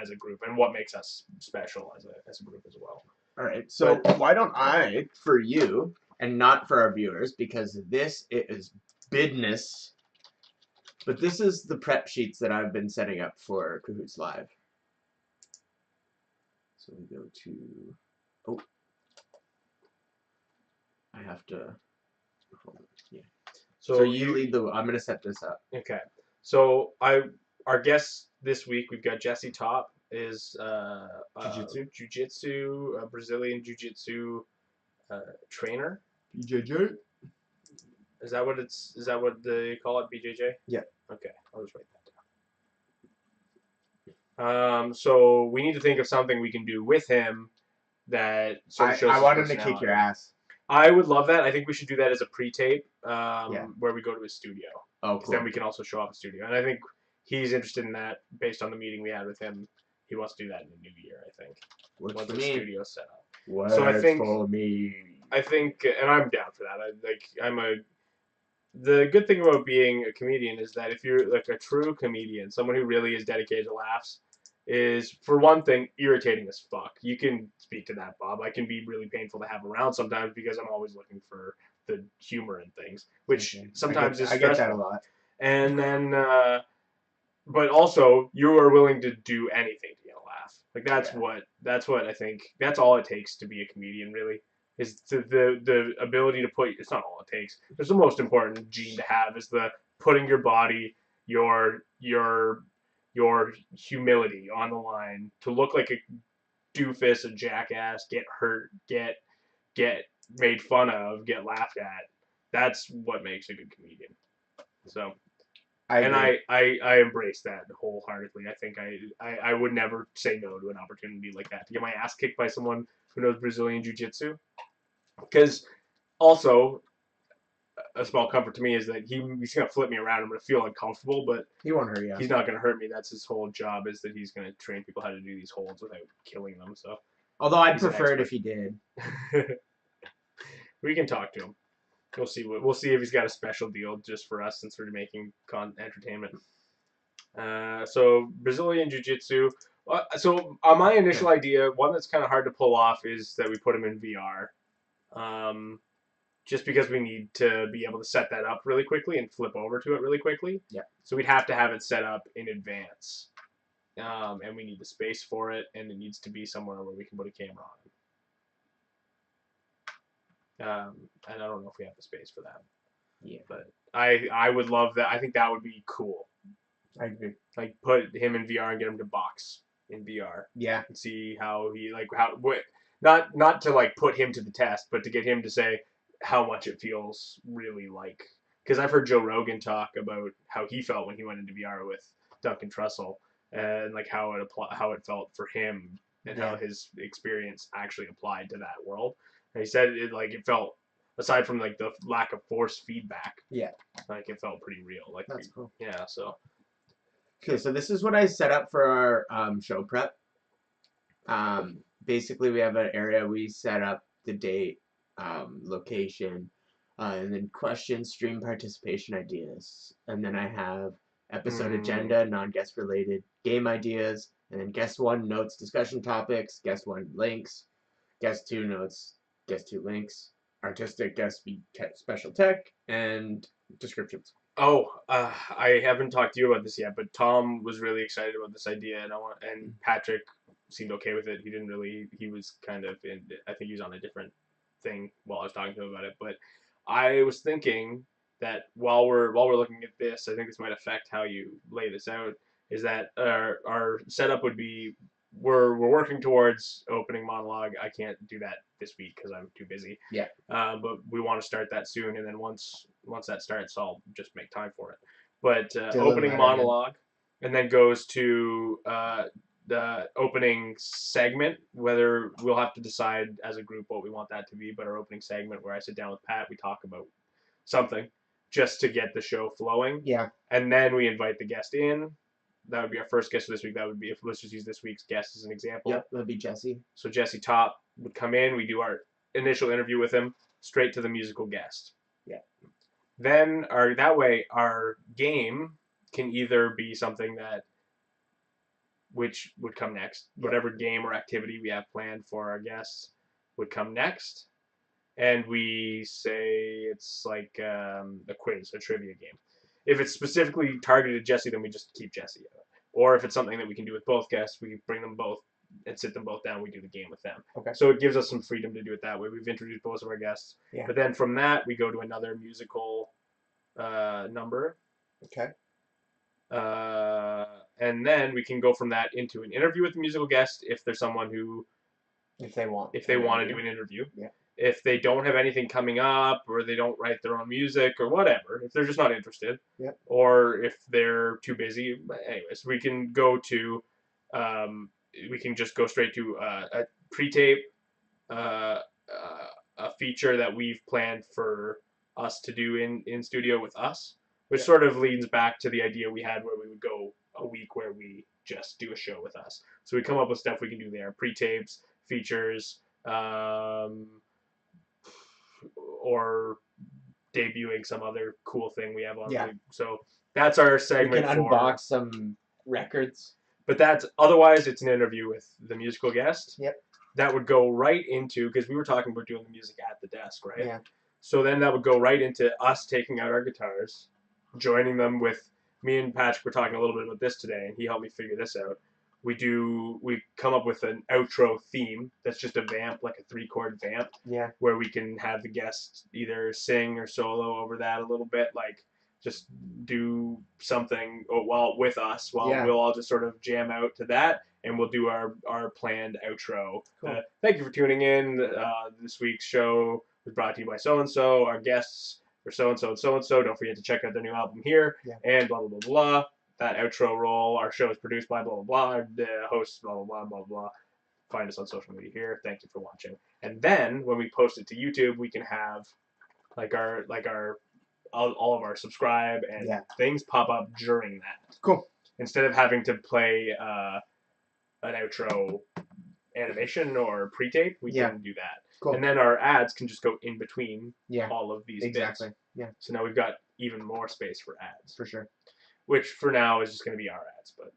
as a group and what makes us special as a group as well. All right. So why don't I, for you, and not for our viewers, because this is business. But this is the prep sheets that I've been setting up for Cahoots Live. So we go to. Oh. I have to. Hold on. Yeah. So you lead the. I'm gonna set this up. Okay. So our guests this week we've got Jesse Top is jiu-jitsu, Brazilian jiu-jitsu trainer. BJJ. Is that what they call it? BJJ? Yeah. Okay, I'll just write that down. So we need to think of something we can do with him that sort of shows I his want him to personality. kick your ass. I would love that. I think we should do that as a pre-tape, where we go to his studio. Oh, cool. Then we can also show off the studio, and I think he's interested in that based on the meeting we had with him. He wants to do that in the new year. I think once the studio set up. Works so I think for me. I think, and I'm down for that. The good thing about being a comedian is that if you're like a true comedian, someone who really is dedicated to laughs, is for one thing irritating as fuck. You can speak to that, Bob. I can be really painful to have around sometimes because I'm always looking for the humor in things, which sometimes is stressful. I get that a lot. And then, but also you are willing to do anything to get a laugh. Like that's what I think. That's all it takes to be a comedian, really. Is the ability to put. It's not all it takes. It's the most important gene to have is the putting your body, your humility on the line to look like a doofus, a jackass, get hurt, get made fun of, get laughed at. That's what makes a good comedian. So, I embrace that wholeheartedly. I think I would never say no to an opportunity like that to get my ass kicked by someone who knows Brazilian jiu-jitsu. Because also, a small comfort to me is that he's gonna flip me around. I'm gonna feel uncomfortable, but he won't hurt you. He's not gonna hurt me. That's his whole job is that he's gonna train people how to do these holds without killing them. So, although I'd prefer it if he did. We can talk to him. We'll see if he's got a special deal just for us since we're making entertainment. So Brazilian Jiu-Jitsu. My initial idea, one that's kind of hard to pull off, is that we put him in VR. Just because we need to be able to set that up really quickly and flip over to it really quickly. Yeah. So we'd have to have it set up in advance. And we need the space for it, and it needs to be somewhere where we can put a camera on. And I don't know if we have the space for that. Yeah. But I would love that. I think that would be cool. I agree. Like put him in VR and get him to box in VR. Yeah. And see how he not to like put him to the test, but to get him to say how much it feels really like. Because I've heard Joe Rogan talk about how he felt when he went into VR with Duncan Trussell and like how it felt for him and how his experience actually applied to that world. And he said it felt, aside from like the lack of force feedback, like it felt pretty real. Like that's cool. Yeah. So. Okay, so this is what I set up for our show prep. Basically, we have an area we set up the date, location, and then questions, stream participation ideas. And then I have episode agenda, non-guest related, game ideas, and then guest 1 notes, discussion topics, guest 1 links, guest 2 notes, guest 2 links, artistic guest special tech, and descriptions. Oh, I haven't talked to you about this yet, but Tom was really excited about this idea, and Patrick seemed okay with it. He was kind of I think he was on a different thing while I was talking to him about it. But I was thinking that while we're looking at this, I think this might affect how you lay this out. Is that our setup would be we're working towards opening monologue. I can't do that this week because I'm too busy. Yeah. But we want to start that soon, and then once that starts, I'll just make time for it. But opening monologue, and then goes to the opening segment. Whether we'll have to decide as a group what we want that to be, but our opening segment where I sit down with Pat, we talk about something just to get the show flowing. Yeah. And then we invite the guest in. that would be our first guest for this week. That would be, if let's just use this week's guest as an example. Yep, that'd be Jesse. So Jesse Top would come in. We do our initial interview with him, straight to the musical guest. Yeah. Then our game can either be something that which would come next. Yep. Whatever game or activity we have planned for our guests would come next. And we say it's like a quiz, a trivia game. If it's specifically targeted at Jesse, then we just keep Jesse out. Or if it's something that we can do with both guests, we bring them both and sit them both down. We do the game with them. Okay. So it gives us some freedom to do it that way. We've introduced both of our guests. Yeah. But then from that, we go to another musical number. Okay. And then we can go from that into an interview with the musical guest if there's someone who, if they want to do an interview. Yeah. If they don't have anything coming up, or they don't write their own music, or whatever, if they're just not interested, Yep. or if they're too busy, anyways, we can go to, we can just go straight to a pre-tape, a feature that we've planned for us to do in studio with us, which sort of leads back to the idea we had where we would go a week where we just do a show with us. So we come up with stuff we can do there, pre-tapes, features, or debuting some other cool thing we have on. Yeah. So that's our segment. We can unbox some records. But that's, otherwise it's an interview with the musical guest. Yep. That would go right into, because we were talking about doing the music at the desk, right? Yeah. So then that would go right into us taking out our guitars, joining them with, me and Patrick were talking a little bit about this today, and he helped me figure this out. We come up with an outro theme that's just a vamp, like a 3-chord vamp. Yeah. Where we can have the guests either sing or solo over that a little bit, like just do something with us, we'll all just sort of jam out to that, and we'll do our planned outro. Cool. Thank you for tuning in. This week's show was brought to you by so-and-so. Our guests are so-and-so and so-and-so. Don't forget to check out their new album here, and blah, blah, blah, blah. That outro roll. Our show is produced by blah, blah, blah. The host, blah, blah, blah, blah, blah. Find us on social media here. Thank you for watching. And then when we post it to YouTube, we can have all of our subscribe and things pop up during that. Cool. Instead of having to play an outro animation or pre-tape, we can do that. Cool. And then our ads can just go in between all of these bits. Yeah. So now we've got even more space for ads. For sure. Which for now is just going to be our ads, but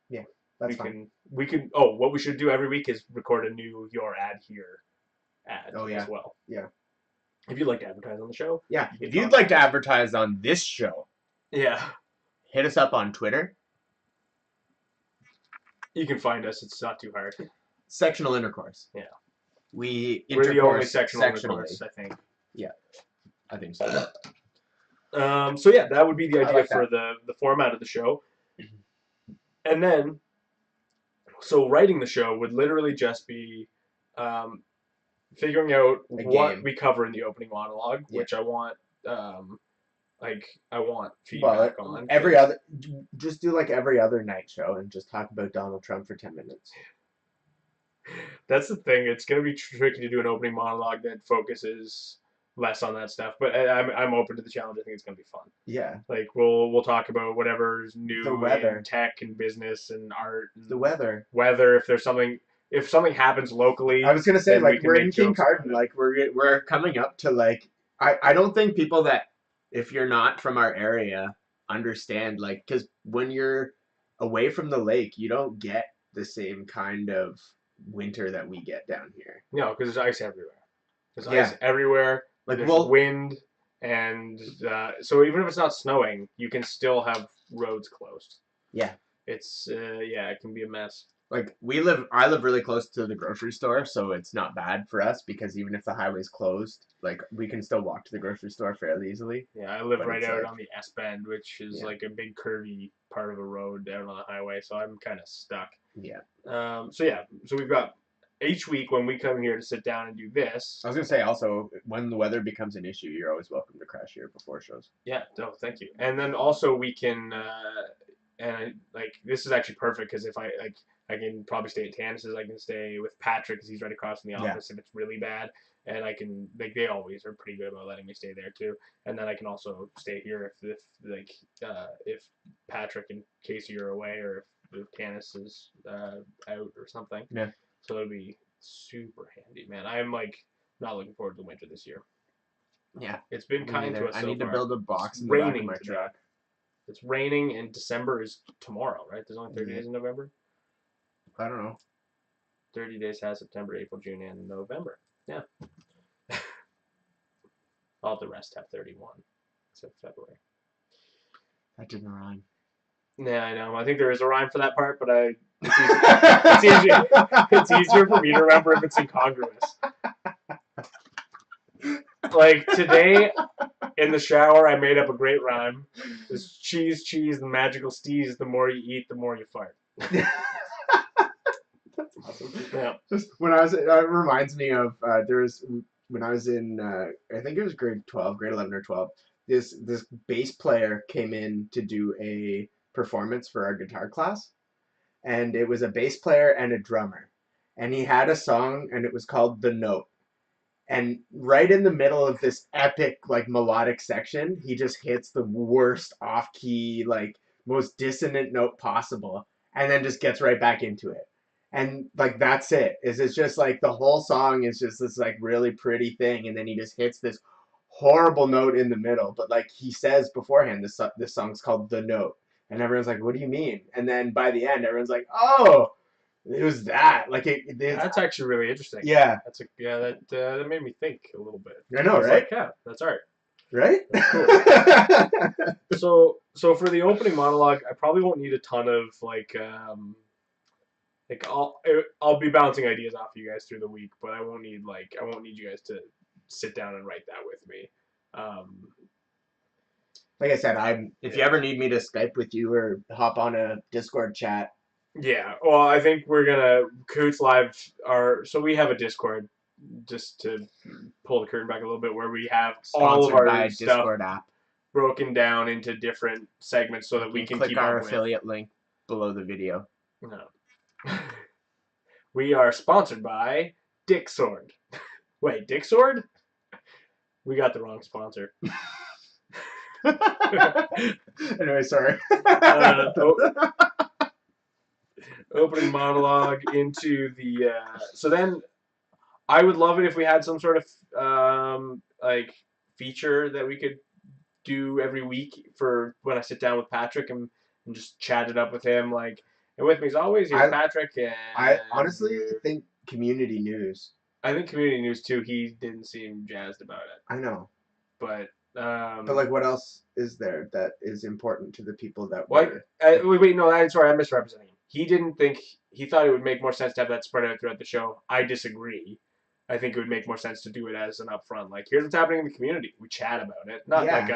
that's fine. We can. Oh, what we should do every week is record a new Your Ad Here ad as well. Yeah. If you'd like to advertise on the show. Yeah. If you'd like to advertise on this show. Yeah. Hit us up on Twitter. You can find us. It's not too hard. Sectional Intercourse. Yeah. We're the only sectional intercourse, I think. Yeah. I think so. So yeah, that would be the idea for the format of the show. And then, so writing the show would literally just be figuring out what we cover in the opening monologue, which I want, I want feedback on. Just do like every other night show and just talk about Donald Trump for 10 minutes. That's the thing. It's going to be tricky to do an opening monologue that focuses less on that stuff, but I'm open to the challenge. I think it's going to be fun. Yeah. Like we'll talk about whatever's new in tech and business and art. And the weather. If something happens locally. I was going to say, like, we're in King Cardin. Like, we're coming up to, like, I don't think people that, if you're not from our area, understand, like, because when you're away from the lake, you don't get the same kind of winter that we get down here. No, because there's ice everywhere. There's ice everywhere. Like, there's wind, and so even if it's not snowing, you can still have roads closed. Yeah. It's it can be a mess. Like I live really close to the grocery store, so it's not bad for us because even if the highway's closed, like we can still walk to the grocery store fairly easily. Yeah, I live right out on the S bend, which is like a big curvy part of a road down on the highway, so I'm kind of stuck. Yeah. So we've got each week when we come here to sit down and do this. I was gonna say also when the weather becomes an issue, you're always welcome to crash here before shows. Yeah. No, thank you. And then also we can this is actually perfect because if I can probably stay at Tanis's. I can stay with Patrick because he's right across from the office if it's really bad. And I can, they always are pretty good about letting me stay there too. And then I can also stay here if Patrick and Casey are away or if if Canis is out or something. Yeah. So it'll be super handy, man. I'm like not looking forward to the winter this year. Yeah. It's been kind to us I so need far. to build a box It's in the back of raining my today. truck. It's raining, and December is tomorrow, right? There's only 30 days in November. I don't know. 30 days has September, April, June, and November. Yeah. All the rest have 31, except February. That didn't rhyme. Yeah, I know. I think there is a rhyme for that part, but it's easier for me to remember if it's incongruous. Like today, in the shower, I made up a great rhyme. It's cheese, cheese, the magical steez. The more you eat, the more you fart. That's awesome. Yeah. Just when it reminds me of when I was in I think it was grade 11 or 12. This bass player came in to do a performance for our guitar class, and it was a bass player and a drummer, and he had a song and it was called "The Note." And right in the middle of this epic like melodic section, he just hits the worst off key, like most dissonant note possible, and then just gets right back into it. And like that's it. It's just like the whole song is just this like really pretty thing, and then he just hits this horrible note in the middle. But like he says beforehand, this song's called The Note, and everyone's like, "What do you mean?" And then by the end, everyone's like, "Oh, it was that." Like That's actually really interesting. Yeah. That made me think a little bit. I know, right? Like, yeah, that's art. Right? That's cool. So for the opening monologue, I probably won't need a ton of I'll be bouncing ideas off you guys through the week, but I won't need you guys to sit down and write that with me. Like I said, if you ever need me to Skype with you or hop on a Discord chat. Yeah, well, I think we're gonna Coots Live so we have a Discord, just to pull the curtain back a little bit, where we have all of Sponsored by our stuff Discord app. broken down into different segments so that we can click keep our up with. affiliate link below the video. No. We are sponsored by Dick Sword. Wait, Dick Sword? We got the wrong sponsor. Anyway, sorry. Opening monologue into the. So then, I would love it if we had some sort of like feature that we could do every week for when I sit down with Patrick and just chat it up with him. Like, and with me as always, here's Patrick. And I honestly think community news. I think community news too. He didn't seem jazzed about it. I know, but like, what else is there that is important to the people that? Wait, no, I'm sorry, I'm misrepresenting him. He thought it would make more sense to have that spread out throughout the show. I disagree. I think it would make more sense to do it as an upfront. Like, here's what's happening in the community. We chat about it, not like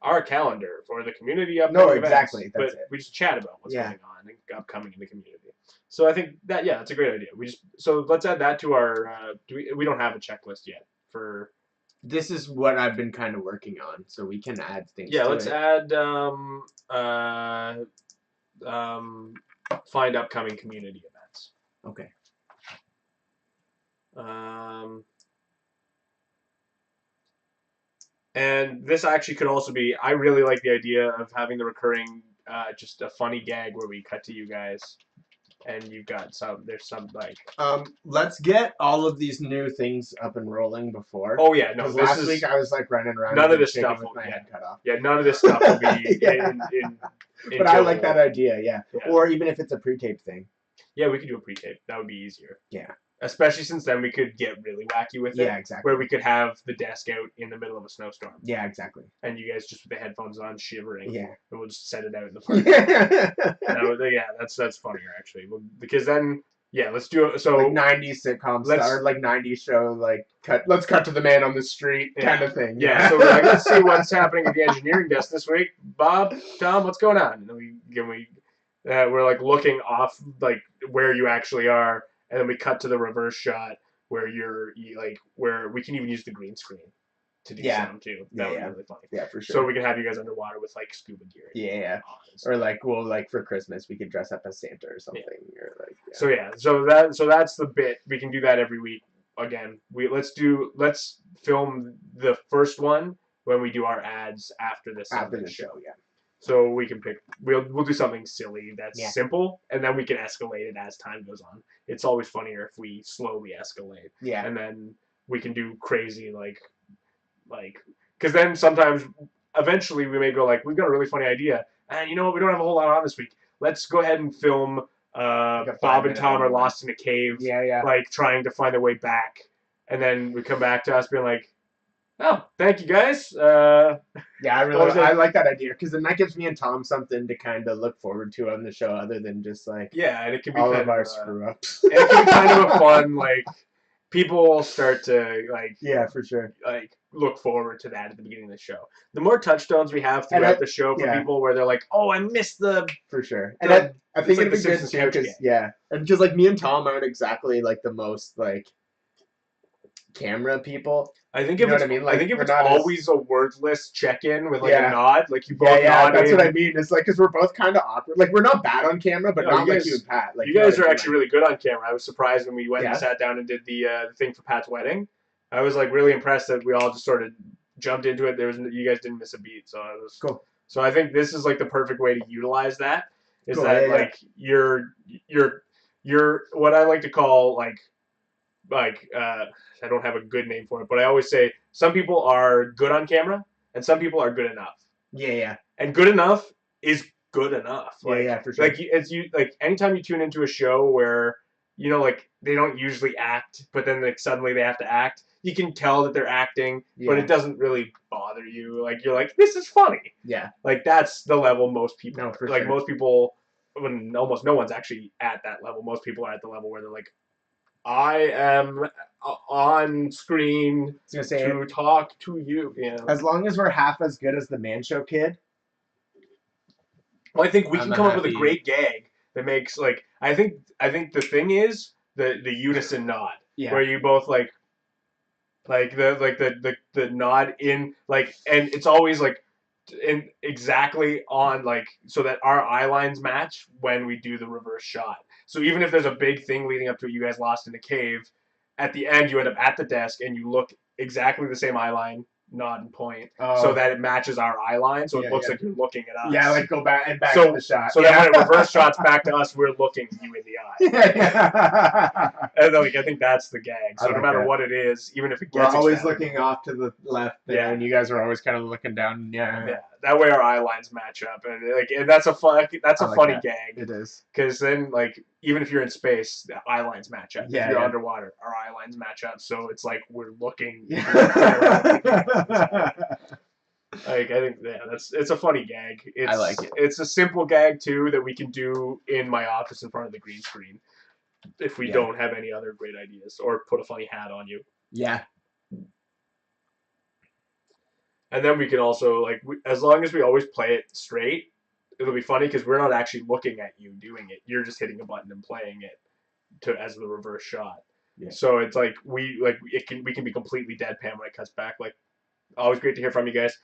our calendar for the community upcoming events. Exactly. That's but we just chat about what's going on and upcoming in the community. So I think that's a great idea. So let's add that to our. We don't have a checklist yet for. This is what I've been kind of working on, so we can add things. Yeah, let's add find upcoming community events. Okay. And this actually could also be. I really like the idea of having the recurring, just a funny gag where we cut to you guys. And you've got there's some like. Let's get all of these new things up and rolling before. Oh yeah, no. Last week I was like running around. None of this stuff with my head cut off. Yeah, none of this stuff will be in But I like that idea, yeah. Or even if it's a pre-tape thing. Yeah, we could do a pre-tape. That would be easier. Yeah. Especially since then we could get really wacky with it. Yeah, exactly. Where we could have the desk out in the middle of a snowstorm. Yeah, exactly. And you guys just with the headphones on, shivering. Yeah. And we'll just set it out in the park. That's funnier actually. Because then, let's do it. So like 90s sitcom style, or like 90s show, like let's cut to the man on the street kind of thing. Yeah. So we're like, let's see what's happening at the engineering desk this week. Bob, Tom, what's going on? And then we're like looking off like where you actually are. And then we cut to the reverse shot where where we can even use the green screen to do sound too. That would be really funny. Yeah, for sure. So we can have you guys underwater with like scuba gear. Yeah. Or like, for Christmas we could dress up as Santa or something. Yeah. Or like. Yeah. So that's the bit. We can do that every week. Again, let's film the first one when we do our ads after the show. Yeah. So we can pick. We'll do something silly that's Yeah. simple, and then we can escalate it as time goes on. It's always funnier if we slowly escalate, Yeah. and then we can do crazy like because then sometimes eventually we may go like we've got a really funny idea, and you know what, we don't have a whole lot on this week. Let's go ahead and film Like a Bob and 5-minute Tom are long one. lost in a cave, Yeah. like trying to find their way back, and then we come back to us being like, oh, thank you guys. Yeah, I like that idea because then that gives me and Tom something to kind of look forward to on the show, other than just like Yeah, and it can be all kind of our of screw ups. and it can be kind of a fun like people start to Yeah, for sure. like look forward to that at the beginning of the show. The more touchstones we have And throughout the show for yeah. people where they're like, "Oh, I missed the For sure. the, And I think like it'd be good too because and because like me and Tom aren't exactly like the most like camera people. I think You if know it's what I mean? Like, I think if we're it's not as always a wordless check-in with like Yeah. a nod, like you both yeah, nod that's in. what I mean. It's like because we're both kind of awkward. Like we're not bad on camera, but No, not you like guys- you and Pat. Like you guys know are what I mean? actually really good on camera. I was surprised when we went and Yeah. sat down and did the thing for Pat's wedding. I was like really impressed that we all just sort of jumped into it. You guys didn't miss a beat, so I was Cool. So I think this is like the perfect way to utilize that. Is Cool, that yeah, like you're what I like to call I don't have a good name for it, but I always say some people are good on camera and some people are good enough. Yeah. And good enough is good enough. Yeah, for sure. Like it's you like anytime you tune into a show where you know like they don't usually act, but then like suddenly they have to act. You can tell that they're acting, but Yeah. it doesn't really bother you. Like you're like, this is funny. Yeah. Like that's the level most people. No, for like sure. most people, when almost no one's actually at that level. Most people are at the level where they're like, I am on screen I was gonna say to talk to you. You know? as long as we're half as good as the Man Show kid. Well, I think we I'm can come up with a happy- great gag that makes like I think the thing is the unison nod Yeah. where you both like the nod in like and it's always like in exactly on like so that our eye lines match when we do the reverse shot. So even if there's a big thing leading up to it, you guys lost in a cave, at the end you end up at the desk and you look exactly the same eye line, nod and point, so that it matches our eye line, so it looks like you're looking at us. Yeah, like go back to the shot. So then when it reverse shots back to us, we're looking you in the eye. Yeah. And like I think that's the gag. So I no like matter that. what it is, even if it We're gets always extravagant, looking off to the left there, Yeah. and you guys are always kind of looking down. yeah, that way our eye lines match up, and that's a funny that. gag It is. because then like even if you're in space, the eye lines match up. Yeah, if you're yeah. underwater, our eye lines match up, so it's like we're looking. Like I think it's a funny gag. I like it. It's a simple gag too that we can do in my office in front of the green screen if we don't have any other great ideas or put a funny hat on you. Yeah. And then we can also as long as we always play it straight, it'll be funny because we're not actually looking at you doing it. You're just hitting a button and playing it as the reverse shot. Yeah. So it's like we can be completely deadpan when it cuts back. Like always great to hear from you guys.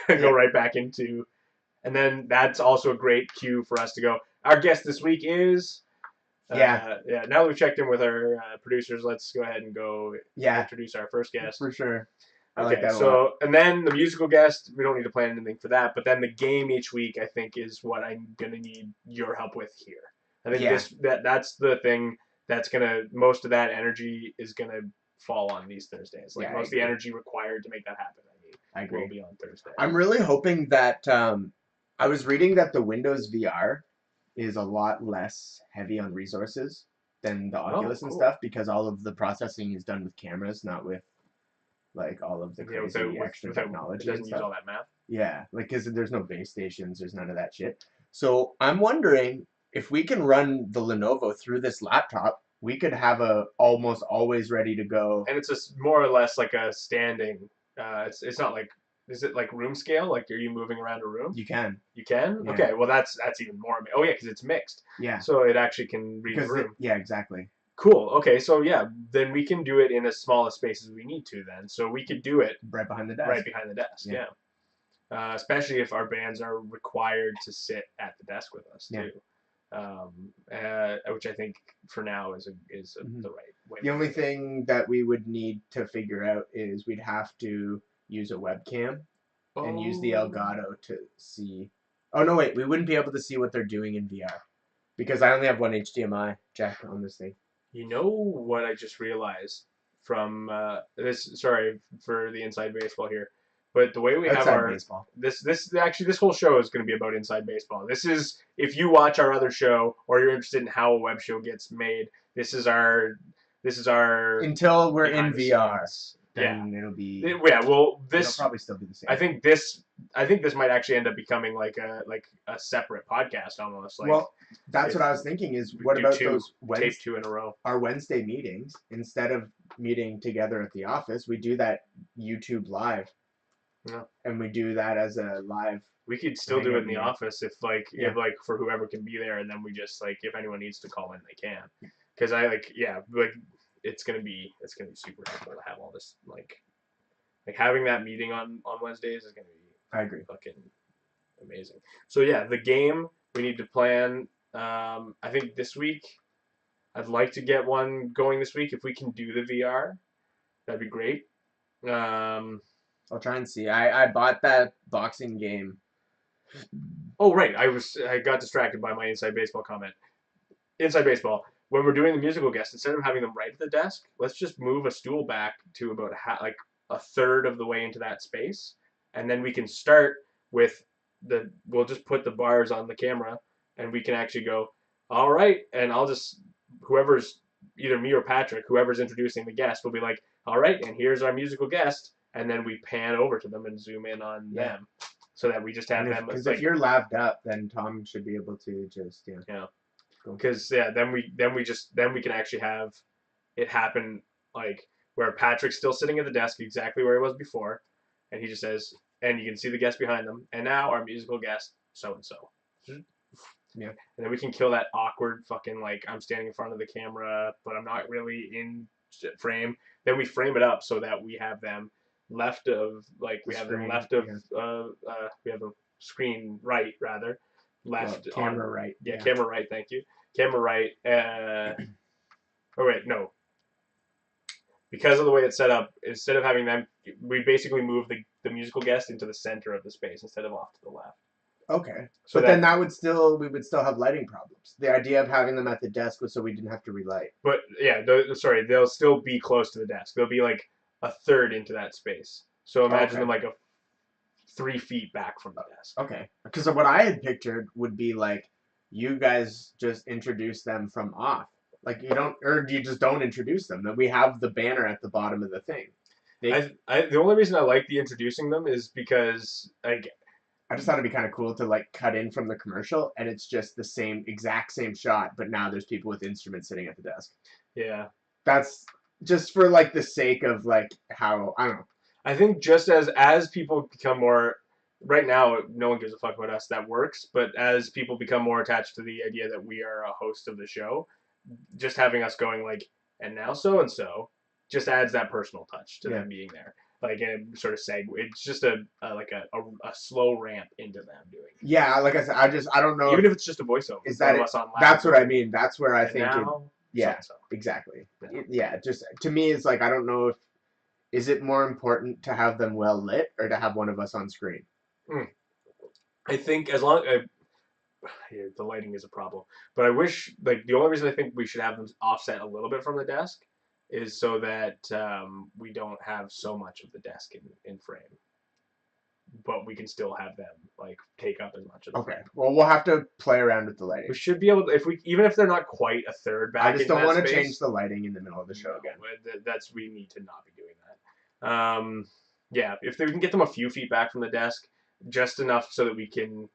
Go right back into, and then that's also a great cue for us to go. Our guest this week is. Now that we've checked in with our producers, let's go ahead and go introduce our first guest. For sure. I Okay, like that a lot. and then the musical guest, we don't need to plan anything for that, but then the game each week, I think, is what I'm going to need your help with here. I think that's the thing that's going to, most of that energy is going to fall on these Thursdays. Like most of the energy required to make that happen, I agree. will be on Thursday. I'm really hoping that, I was reading that the Windows VR is a lot less heavy on resources than the Oculus and stuff because all of the processing is done with cameras, not with like all of the crazy extra technology. It doesn't use all that math. Yeah, like because there's no base stations, there's none of that shit. So I'm wondering if we can run the Lenovo through this laptop, we could have a almost always ready to go. And it's more or less like a standing. It's not like. Is it like room scale? Like, are you moving around a room? You can. You can? Yeah. Okay, well, that's even more. Oh, yeah, because it's mixed. Yeah. So it actually can read the room. Yeah, exactly. Cool. Okay, so yeah, then we can do it in as small a space as we need to then. So we could do it right behind the desk. Right behind the desk, yeah. Especially if our bands are required to sit at the desk with us, too. Which I think for now is the right way. The only thing that we would need to figure out is we'd have to use a webcam and use the Elgato to see Oh no, wait, we wouldn't be able to see what they're doing in VR because I only have one HDMI jack on this thing. You know what I just realized from this? Sorry for the inside baseball here, but the way we have Outside our baseball. this actually this whole show is going to be about inside baseball. This is if you watch our other show or you're interested in how a web show gets made. This is our Until we're in behind the VR, scenes. Yeah, then it'll be. yeah. Well, It'll this probably still be the I same. think this I think this might actually end up becoming like a separate podcast almost. Like Well, that's if what I was thinking. Is we what do about two those tape two in a row. our Wednesday meetings? Instead of meeting together at the office, we do that YouTube live, Yeah. and we do that as a live. We could still do it Hangout in the meeting. office if Yeah. for whoever can be there, and then we just like if anyone needs to call in, they can. Because I like it's gonna be super helpful to have all this like having that meeting on Wednesdays is gonna be I agree. fucking amazing. So yeah, the game we need to plan. I think this week I'd like to get one going this week if we can do the VR. That'd be great. Um, I'll try and see. I bought that boxing game. oh right, I got distracted by my inside baseball comment. Inside baseball. When we're doing the musical guests, instead of having them right at the desk, let's just move a stool back to about like a third of the way into that space, and then we can start with we'll just put the bars on the camera, and we can actually go, all right, and I'll just whoever's either me or Patrick, whoever's introducing the guest, will be like, all right, and here's our musical guest, and then we pan over to them and zoom in on them, so that we just have them. Because Like, if you're laved up, then Tom should be able to just yeah. Cool. Because then we can actually have it happen like where Patrick's still sitting at the desk exactly where he was before, and he just says, and you can see the guest behind them, and now our musical guest so and so. Yeah. And then we can kill that awkward fucking like I'm standing in front of the camera, but I'm not really in frame. Then we frame it up so that we have them left of like we The have screen, them left of yeah. we have the screen right rather left camera on right. yeah, camera right. Thank you. Camera right. Oh wait, no. Because of the way it's set up, instead of having them, we basically move the musical guest into the center of the space instead of off to the left. Okay. So but then that would still we would still have lighting problems. The idea of having them at the desk was so we didn't have to relight. But yeah, sorry, they'll still be close to the desk. They'll be like a third into that space. So imagine them like 3 feet back from the desk. Okay. Because what I had pictured would be like you guys just introduce them from off. Like you don't, or you just don't introduce them. That we have the banner at the bottom of the thing. The only reason I like the introducing them is because I just thought it'd be kind of cool to like cut in from the commercial and it's just the exact same shot, but now there's people with instruments sitting at the desk. Yeah. That's just for like the sake of like how I don't know. I think just as people become more right now, no one gives a fuck about us. That works, but as people become more attached to the idea that we are a host of the show, just having us going like, and now so and so, just adds that personal touch to them being there. Like and sort of segue. It's just a slow ramp into them doing it. Yeah, like I said, I don't know. Even if it's just a voiceover. Is that it? That's what I mean. That's where I think so. Exactly. Yeah, just to me, it's like I don't know if is it more important to have them well lit or to have one of us on screen. I think as long the lighting is a problem, but I wish like the only reason I think we should have them offset a little bit from the desk is so that we don't have so much of the desk in frame, but we can still have them like take up as much of the frame. Well, we'll have to play around with the lighting. We should be able to, even if they're not quite a third back. I just don't want to change the lighting in the middle of the show again. We need to not be doing that. Yeah, if we can get them a few feet back from the desk, just enough so that we can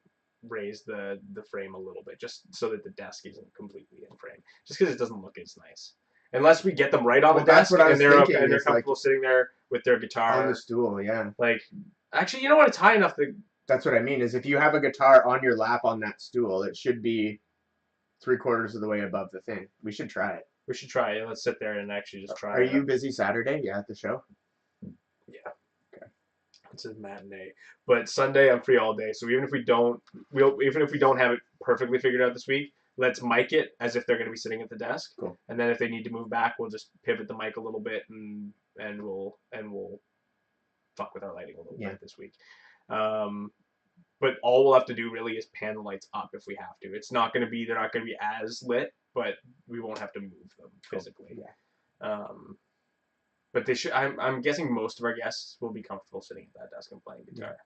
raise the frame a little bit, just so that the desk isn't completely in frame. Just because it doesn't look as nice. Unless we get them right on the desk and they're comfortable like, sitting there with their guitar on the stool. Yeah. Like, actually, you know what? It's high enough that. That's what I mean. Is if you have a guitar on your lap on that stool, it should be 3/4 of the way above the thing. We should try it. We should try it. Let's sit there and actually just try. Are you busy Saturday? Yeah, at the show. Yeah. Okay. It's a matinee, but Sunday I'm free all day. So even if we don't have it perfectly figured out this week, let's mic it as if they're going to be sitting at the desk. Cool. And then if they need to move back, we'll just pivot the mic a little bit and we'll fuck with our lighting a little bit this week. But all we'll have to do really is pan the lights up if we have to. It's not going to be they're not going to be as lit, but we won't have to move them physically. Yeah. But they should. I'm guessing most of our guests will be comfortable sitting at that desk and playing guitar.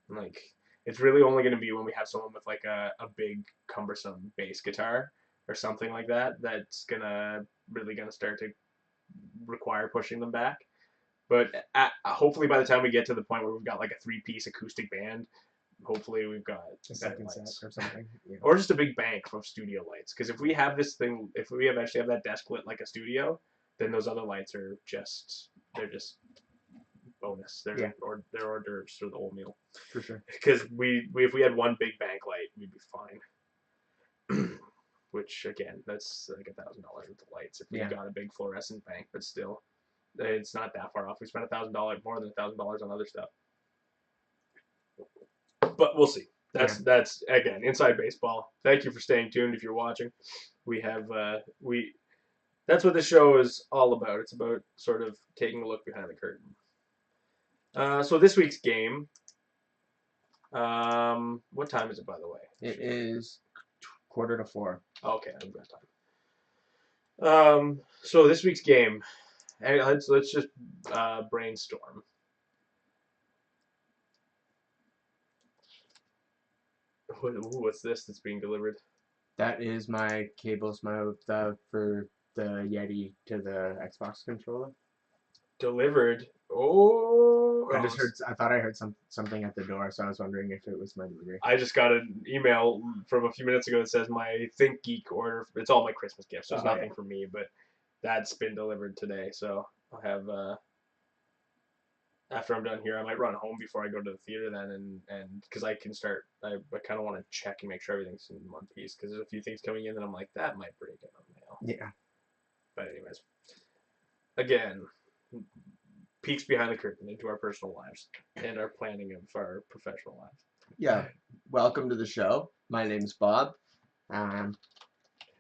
Yeah. Like it's really only going to be when we have someone with like a big cumbersome bass guitar or something like that that's really gonna start to require pushing them back. But hopefully by the time we get to the point where we've got like a 3-piece acoustic band, hopefully we've got a second set or something, or just a big bank of studio lights. Because if we have this thing, if we eventually have that desk lit like a studio, then those other lights are just bonus. They're hors d'oeuvres for the whole meal. For sure. Because if we had one big bank light, we'd be fine. Which again, that's like $1,000 worth of lights if we've got a big fluorescent bank, but still, it's not that far off. We spent $1,000, more than $1,000 on other stuff. But we'll see. That's again inside baseball. Thank you for staying tuned. If you're watching, that's what the show is all about. It's about sort of taking a look behind the curtain. So this week's game. What time is it, by the way? It is 3:45. Okay, I've got time. So this week's game. Let's just brainstorm. What's this that's being delivered? That is my cables, for the Yeti to the Xbox controller. Delivered. Oh! I just heard. I thought I heard something at the door, so I was wondering if it was my delivery. I just got an email from a few minutes ago that says my Think Geek order. It's all my Christmas gifts. So it's nothing for me, but that's been delivered today. So I'll have. After I'm done here, I might run home before I go to the theater then, and because I can start. I kind of want to check and make sure everything's in one piece because there's a few things coming in that I'm like that might break it on mail. Yeah. But anyways, again, peeks behind the curtain into our personal lives and our planning of our professional lives. Yeah. Welcome to the show. My name's Bob.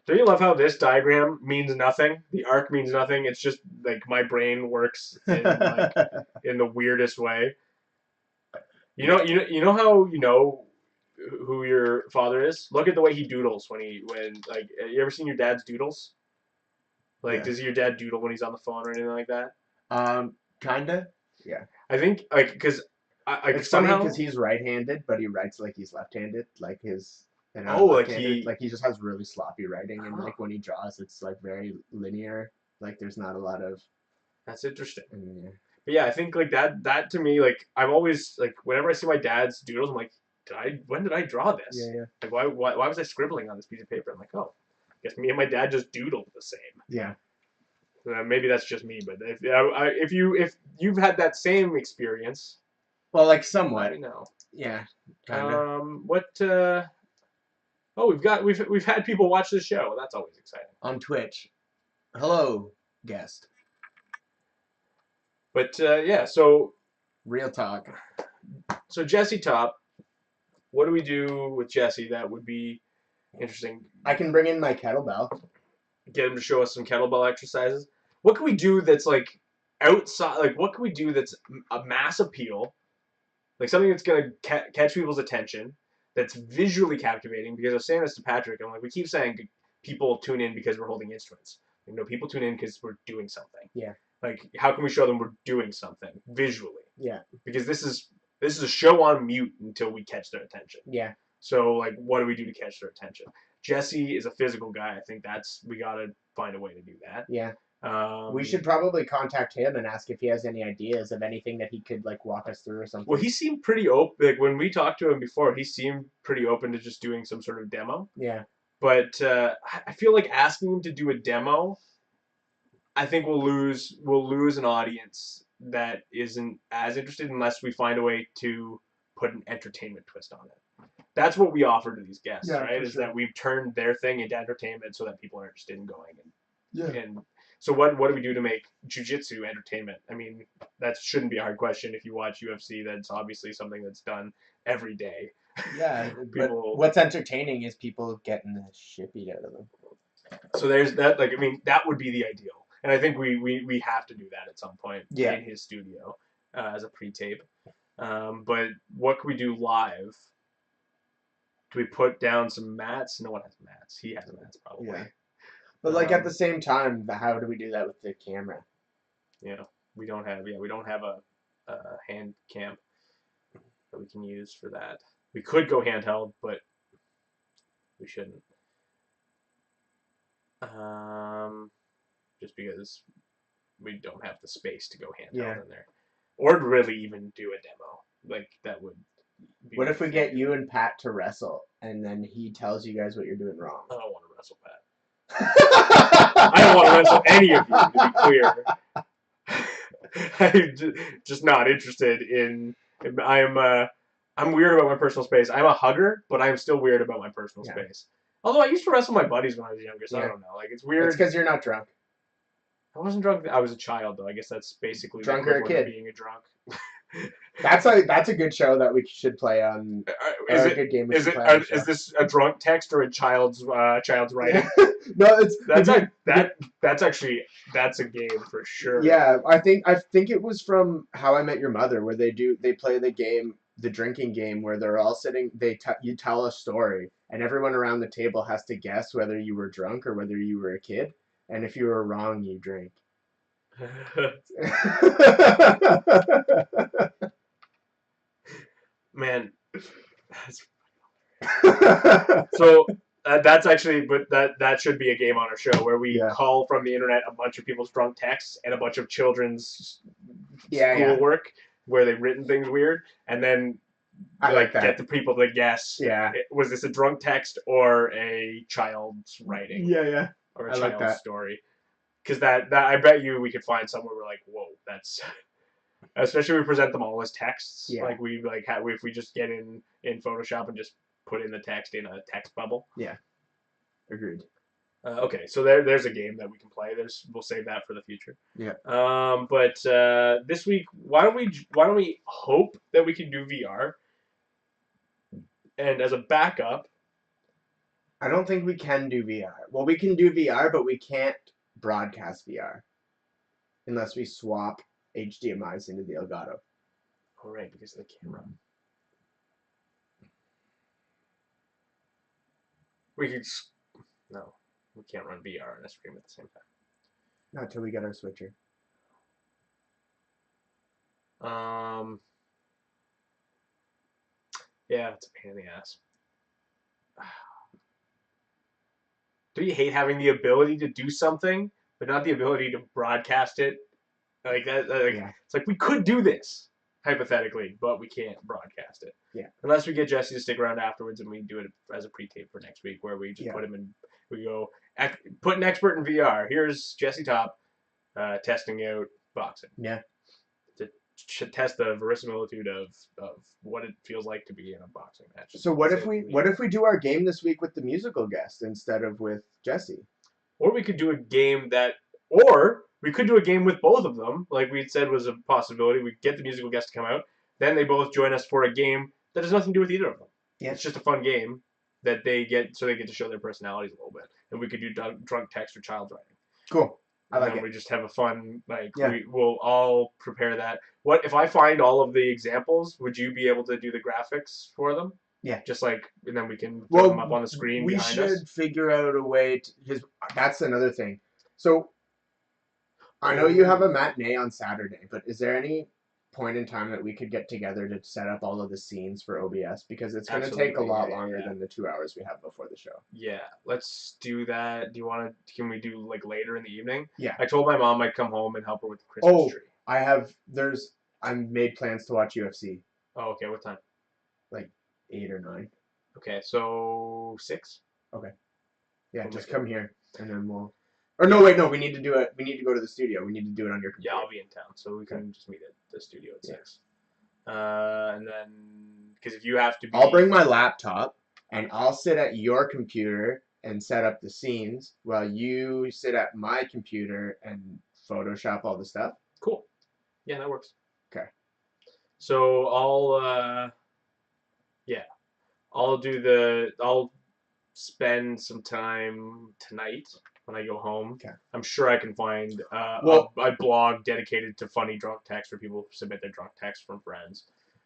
Don't you love how this diagram means nothing? The arc means nothing. It's just like my brain works in in the weirdest way. You know how you know who your father is? Look at the way he doodles when like you ever seen your dad's doodles? Like does your dad doodle when he's on the phone or anything like that? Kinda. Yeah. I think like because it's somehow because he's right-handed, but he writes like he's left-handed, like his. Like he just has really sloppy writing, and like when he draws, it's like very linear. Like there's not a lot of. That's interesting. Yeah. But yeah, I think like that to me, like I'm always like whenever I see my dad's doodles, I'm like, when did I draw this? Yeah. Like why was I scribbling on this piece of paper? I'm like, oh, I guess me and my dad just doodled the same. Yeah. Maybe that's just me, but if you've had that same experience, well, like somewhat. Let me know. Yeah. Kinda. What? Oh, we've had people watch the show. That's always exciting. On Twitch. Hello, guest. But yeah, so real talk. So Jesse Top, what do we do with Jesse that would be interesting? I can bring in my kettlebell. Get him to show us some kettlebell exercises. What can we do that's like outside? Like what can we do that's a mass appeal? Like something that's gonna catch people's attention. That's visually captivating, because I was saying this to Patrick. I'm like, we keep saying people tune in because we're holding instruments. You know, people tune in because we're doing something. Yeah. Like, how can we show them we're doing something visually? Yeah. Because this is a show on mute until we catch their attention. Yeah. So like, what do we do to catch their attention? Jesse is a physical guy. I think we gotta find a way to do that. Yeah. We should probably contact him and ask if he has any ideas of anything that he could like walk us through or something. Well, he seemed pretty open. Like when we talked to him before, he seemed pretty open to just doing some sort of demo. Yeah. But I feel like asking him to do a demo, I think we'll lose an audience that isn't as interested unless we find a way to put an entertainment twist on it. That's what we offer to these guests, right? Is that we've turned their thing into entertainment so that people are interested in going. And so what do we do to make jiu-jitsu entertainment? I mean, that shouldn't be a hard question. If you watch UFC, that's obviously something that's done every day. Yeah, but what's entertaining is people getting the shit beat out of them. So there's that. Like, I mean, that would be the ideal. And I think we have to do that at some point in his studio as a pre-tape. But what can we do live? Do we put down some mats? No one has mats. He has mats probably. Yeah. But like at the same time, how do we do that with the camera? Yeah, we don't have a hand cam that we can use for that. We could go handheld, but we shouldn't. Just because we don't have the space to go handheld in there, or really even do a demo. Like that would be. What if we get you and Pat to wrestle, and then he tells you guys what you're doing wrong? I don't want to wrestle Pat. I don't want to wrestle any of you, to be clear. I'm just not interested in. I'm weird about my personal space. I'm a hugger, but I'm still weird about my personal space. Although I used to wrestle my buddies when I was younger, so I don't know. Like it's weird. It's because you're not drunk. I wasn't drunk. I was a child, though. I guess that's basically drunk or a kid. Being a drunk. That's a good show that we should play on. Is it a good game? Is this a drunk text or a child's writing? No, that's a game for sure. Yeah, I think it was from How I Met Your Mother, where they play the game, the drinking game, where they're all sitting. You tell a story, and everyone around the table has to guess whether you were drunk or whether you were a kid. And if you were wrong, you drink. Man, so that's actually, but that should be a game on our show where we call from the internet a bunch of people's drunk texts and a bunch of children's schoolwork where they've written things weird, and then get the people to guess. Yeah, was this a drunk text or a child's writing? Yeah. Or a child's story. Because that I bet you we could find somewhere we're like, whoa, that's. Especially if we present them all as texts. Yeah. Like we if we just get in Photoshop and just put in the text in a text bubble. Yeah. Agreed. Okay, so there's a game that we can play. We'll save that for the future. Yeah. But this week, why don't we hope that we can do VR? And as a backup, I don't think we can do VR. Well, we can do VR, but we can't broadcast VR unless we swap HDMIs into the Elgato. Oh, right, because of the camera. We could. No, we can't run VR and a stream at the same time. Not until we get our switcher. Yeah, it's a pain in the ass. Do you hate having the ability to do something, but not the ability to broadcast it? Like that, It's like we could do this hypothetically, but we can't broadcast it. Yeah. Unless we get Jesse to stick around afterwards and we do it as a pre-tape for next week, where we just put him in. We go put an expert in VR. Here's Jesse Top, testing out boxing. Yeah. To test the verisimilitude of what it feels like to be in a boxing match. So what if we do our game this week with the musical guest instead of with Jesse? Or we could do a game or we could do a game with both of them, like we said was a possibility. We get the musical guest to come out, then they both join us for a game that has nothing to do with either of them. Yeah. It's just a fun game that they get to show their personalities a little bit. And we could do drunk text or child writing. Cool. I like it. We just have a fun, we'll all prepare that. What if I find all of the examples, would you be able to do the graphics for them? Yeah. Just and then we can throw them up on the screen behind us? We should figure out a way because that's another thing. So I know you have a matinee on Saturday, but is there any point in time that we could get together to set up all of the scenes for OBS? Because it's going to take a lot longer than the 2 hours we have before the show. Yeah, let's do that. Can we do later in the evening? Yeah. I told my mom I'd come home and help her with the Christmas tree. I made plans to watch UFC. Oh, okay. What time? 8 or 9. Okay, so 6? Okay. Yeah, just come here and then we'll... Or no, wait, no, we need to do it. We need to go to the studio. We need to do it on your computer. Yeah, I'll be in town, so we can just meet at the studio at 6. And then, because if you have to be... I'll bring my laptop, and I'll sit at your computer and set up the scenes, while you sit at my computer and Photoshop all the stuff. Cool. Yeah, that works. Okay. So I'll spend some time tonight when I go home. Okay. I'm sure I can find a blog dedicated to funny drunk texts where people submit their drunk texts from friends.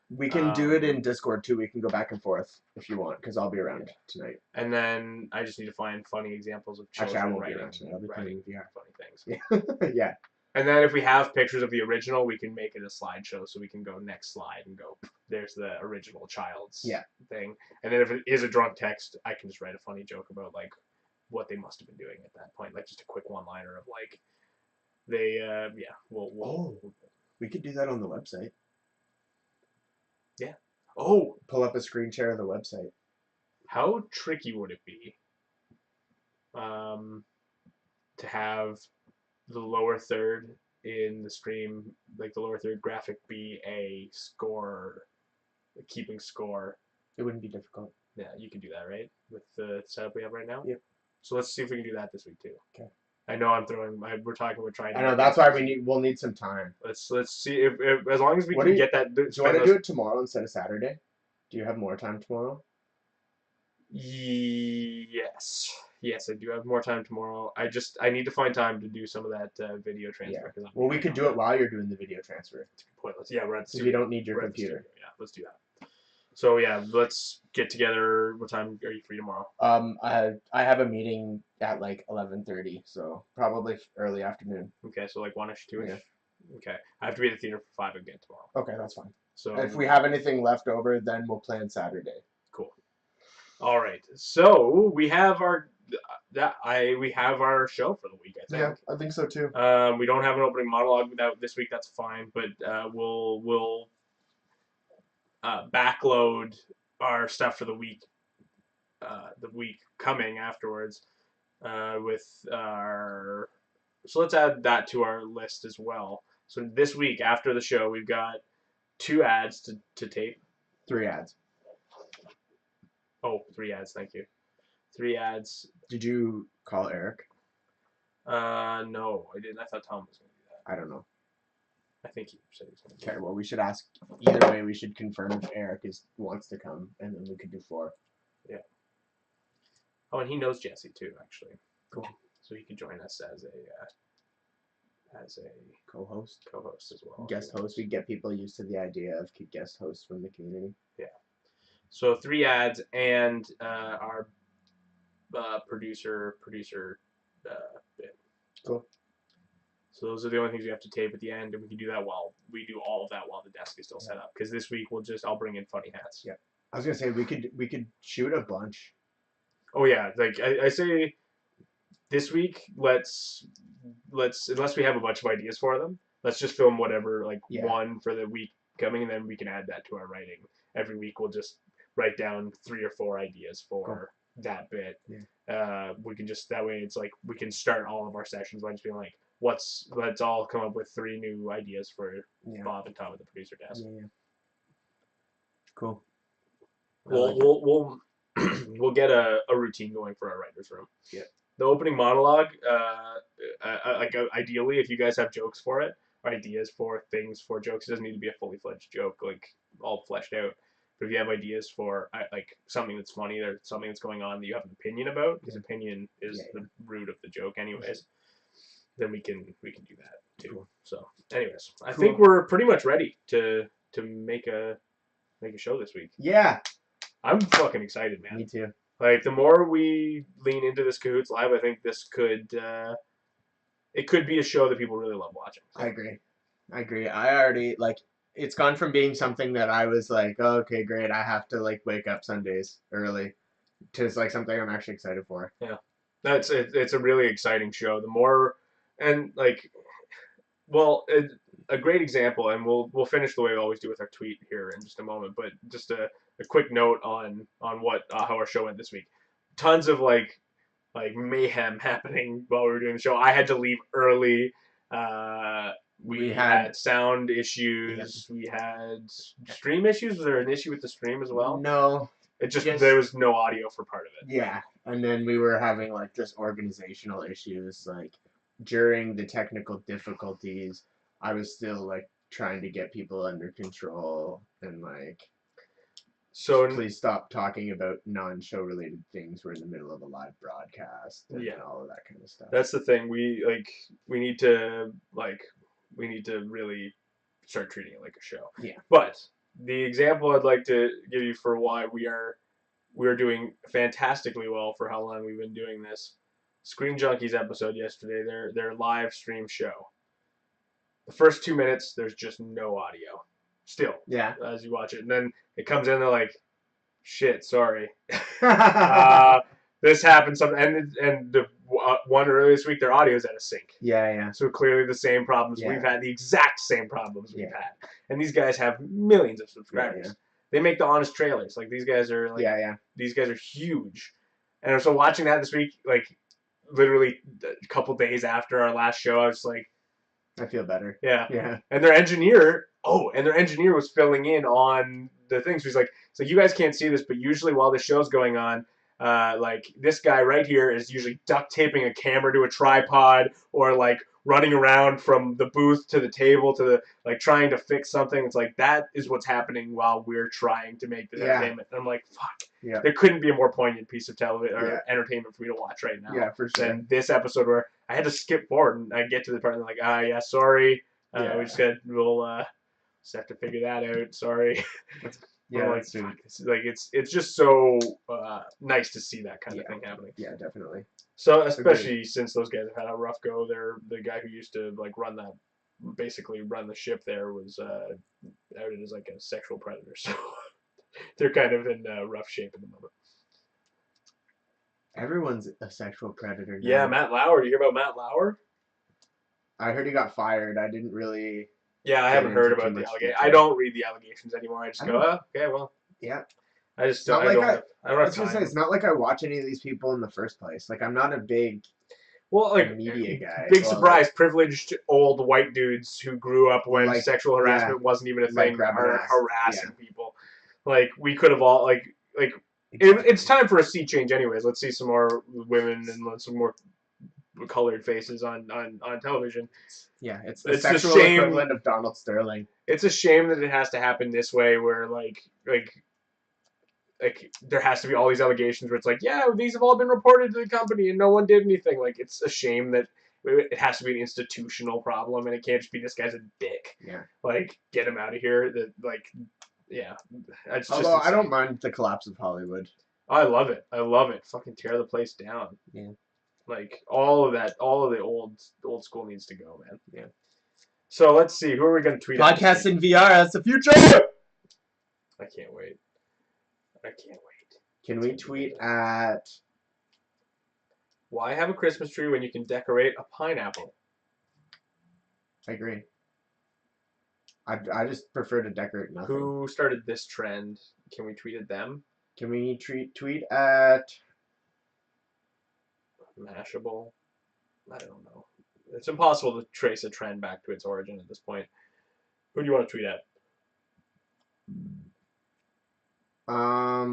We can do it in Discord too. We can go back and forth if you want, because I'll be around tonight. And then I just need to find funny examples of children Actually, I won't writing, be around tonight. I'll be playing with VR. funny things. Yeah. Yeah. And then if we have pictures of the original, we can make it a slideshow, so we can go next slide and go, there's the original child's thing. And then if it is a drunk text, I can just write a funny joke about like what they must have been doing at that point, like just a quick one-liner of like they we could do that on the website. Yeah. Oh, pull up a screen share of the website. How tricky would it be to have the lower third in the stream, like the lower third graphic, be a score, keeping score? It wouldn't be difficult. Yeah, you can do that, right? With the setup we have right now? Yep. So let's see if we can do that this week too. Okay. I know we're talking, we're trying to. I know, that's why we'll need some time. Let's see if as long as we can get that. Do you want to do it tomorrow instead of Saturday? Do you have more time tomorrow? Yes. Yes, I do have more time tomorrow. I need to find time to do some of that video transfer. Yeah. Well, we could do it while you're doing the video transfer. It's pointless. Yeah, we're at the studio. You don't need your computer. Yeah, let's do that. So yeah, let's get together. What time are you free tomorrow? I have a meeting at like 11:30, so probably early afternoon. Okay, so like 1ish, 2ish. Yeah. Okay, I have to be at the theater for 5 again tomorrow. Okay, that's fine. So if we have anything left over, then we'll plan Saturday. Cool. All right, so we have our show for the week. I think. Yeah, I think so too. We don't have an opening monologue this week. That's fine, but we'll backload our stuff for the week coming afterwards with our. So let's add that to our list as well. So this week after the show, we've got 2 ads to tape. 3 ads. Oh, 3 ads. Thank you. 3 ads. Did you call Eric? No, I didn't. I thought Tom was going to do that. I don't know. I think he said he was going to. Okay, well, we should ask. Either way, we should confirm if Eric wants to come, and then we could do 4. Yeah. Oh, and he knows Jesse too, actually. Cool. So he could join us as a co-host. Co-host as well. Guest host. We get people used to the idea of guest hosts from the community. Yeah. So 3 ads and our producer bit. Cool. So those are the only things we have to tape at the end, and we can do that while we do all of that while the desk is still set up. Because this week I'll bring in funny hats. Yeah. I was gonna say we could shoot a bunch. Oh yeah, like I say, this week let's unless we have a bunch of ideas for them, let's just film whatever one for the week coming, and then we can add that to our writing. Every week we'll just write down 3 or 4 ideas for that bit. Yeah. We can just that way it's like we can start all of our sessions by just being like, let's all come up with 3 new ideas for Bob and Tom at the producer desk. Yeah. Cool. We'll get a routine going for our writers' room. Yeah. The opening monologue, ideally, if you guys have jokes for it, or ideas for things for jokes, it doesn't need to be a fully fledged joke, like all fleshed out. But if you have ideas for like something that's funny or something that's going on that you have an opinion about, because opinion is the root of the joke, anyways, then we can do that too. Cool. So, anyways, I think we're pretty much ready to make a show this week. Yeah. I'm fucking excited, man. Me too. Like, the more we lean into this Cahoots Live, I think this could it could be a show that people really love watching. So. I agree. I already, it's gone from being something that I was like, oh, okay, great, I have to, wake up Sundays early, to something I'm actually excited for. Yeah. It's a really exciting show. The more, and, a great example, and we'll finish the way we always do with our tweet here in just a moment, but just a quick note on what how our show went this week. Tons of mayhem happening while we were doing the show. I had to leave early. We had sound issues. Yeah. We had stream issues. Was there an issue with the stream as well? No. There was no audio for part of it. Yeah, and then we were having just organizational issues. During the technical difficulties, I was still trying to get people under control and so please stop talking about non-show related things. We're in the middle of a live broadcast and all of that kind of stuff. That's the thing. We need to really start treating it like a show. Yeah. But the example I'd like to give you for why we are doing fantastically well for how long we've been doing this. Screen Junkies episode yesterday, their live stream show. The first 2 minutes, there's just no audio. Still, Yeah. as you watch it, and then it comes in, they're like, "Shit, sorry." This happened. And the one earlier this week, their audio is out of sync. Yeah. So clearly the same problems we've had, the exact same problems we've had. And these guys have millions of subscribers. They make the honest trailers. Like these guys are like these guys are huge. And so watching that this week, like literally a couple days after our last show, I was like, I feel better. Yeah. And their engineer was filling in on the things. He's like, so you guys can't see this, but usually while the show's going on, like this guy right here is usually duct taping a camera to a tripod or like running around from the booth to the table to the like trying to fix something. It's like that is what's happening while we're trying to make this entertainment. And I'm like, fuck. Yeah. There couldn't be a more poignant piece of television or entertainment for me to watch right now. Yeah, for sure. Than this episode where I had to skip forward and I get to the part and they're like, yeah, sorry. We just have to figure that out. Sorry. Yeah, like, it's just so nice to see that kind of thing happening. Yeah, definitely. So especially since those guys have had a rough go, the guy who used to like run the ship there was outed as like a sexual predator. So they're kind of in rough shape at the moment. Everyone's a sexual predator now. Yeah, Matt Lauer. Do you hear about Matt Lauer? I heard he got fired. I didn't really. Yeah, I haven't heard about the allegations. I don't read the allegations anymore. I just go, okay, well. Yeah. I just don't. I don't have time. It's not like I watch any of these people in the first place. Like I'm not a big. Media guy. Big surprise, privileged old white dudes who grew up when sexual harassment wasn't even a thing are harassing people. Like we could have all it's time for a sea change anyways. Let's see some more women and some more colored faces on television. Yeah, it's the sexual equivalent of Donald Sterling. It's a shame that it has to happen this way where like there has to be all these allegations where it's like, yeah, these have all been reported to the company and no one did anything. Like it's a shame that it has to be an institutional problem and it can't just be this guy's a dick. Yeah. Like get him out of here. Although I don't mind the collapse of Hollywood. I love it. Fucking tear the place down. Yeah. Like all of the old school needs to go, man. Yeah. So let's see. Who are we going to tweet at? Podcast in VR, that's the future. I can't wait. Can we tweet at? Why have a Christmas tree when you can decorate a pineapple? I agree. I just prefer to decorate nothing. Who started this trend? Can we tweet at them? Can we tweet at? Mashable? I don't know. It's impossible to trace a trend back to its origin at this point. Who do you want to tweet at? I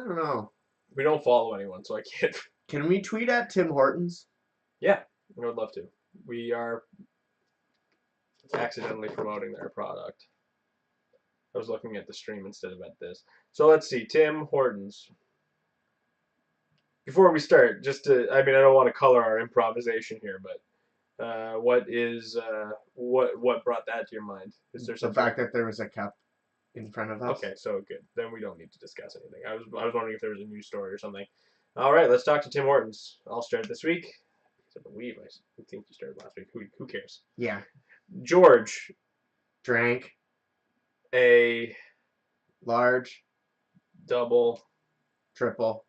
don't know. We don't follow anyone, so I can't. Can we tweet at Tim Hortons? Yeah, I would love to. We are accidentally promoting their product. I was looking at the stream instead of at this. So let's see. Tim Hortons. Before we start, I don't want to color our improvisation here, but what brought that to your mind? Is there something? The fact that there was a cup in front of us. Okay, so good. Then we don't need to discuss anything. I was wondering if there was a news story or something. All right, let's talk to Tim Hortons. I'll start this week. I think you started last week. Who cares? Yeah. George drank a large, double, triple.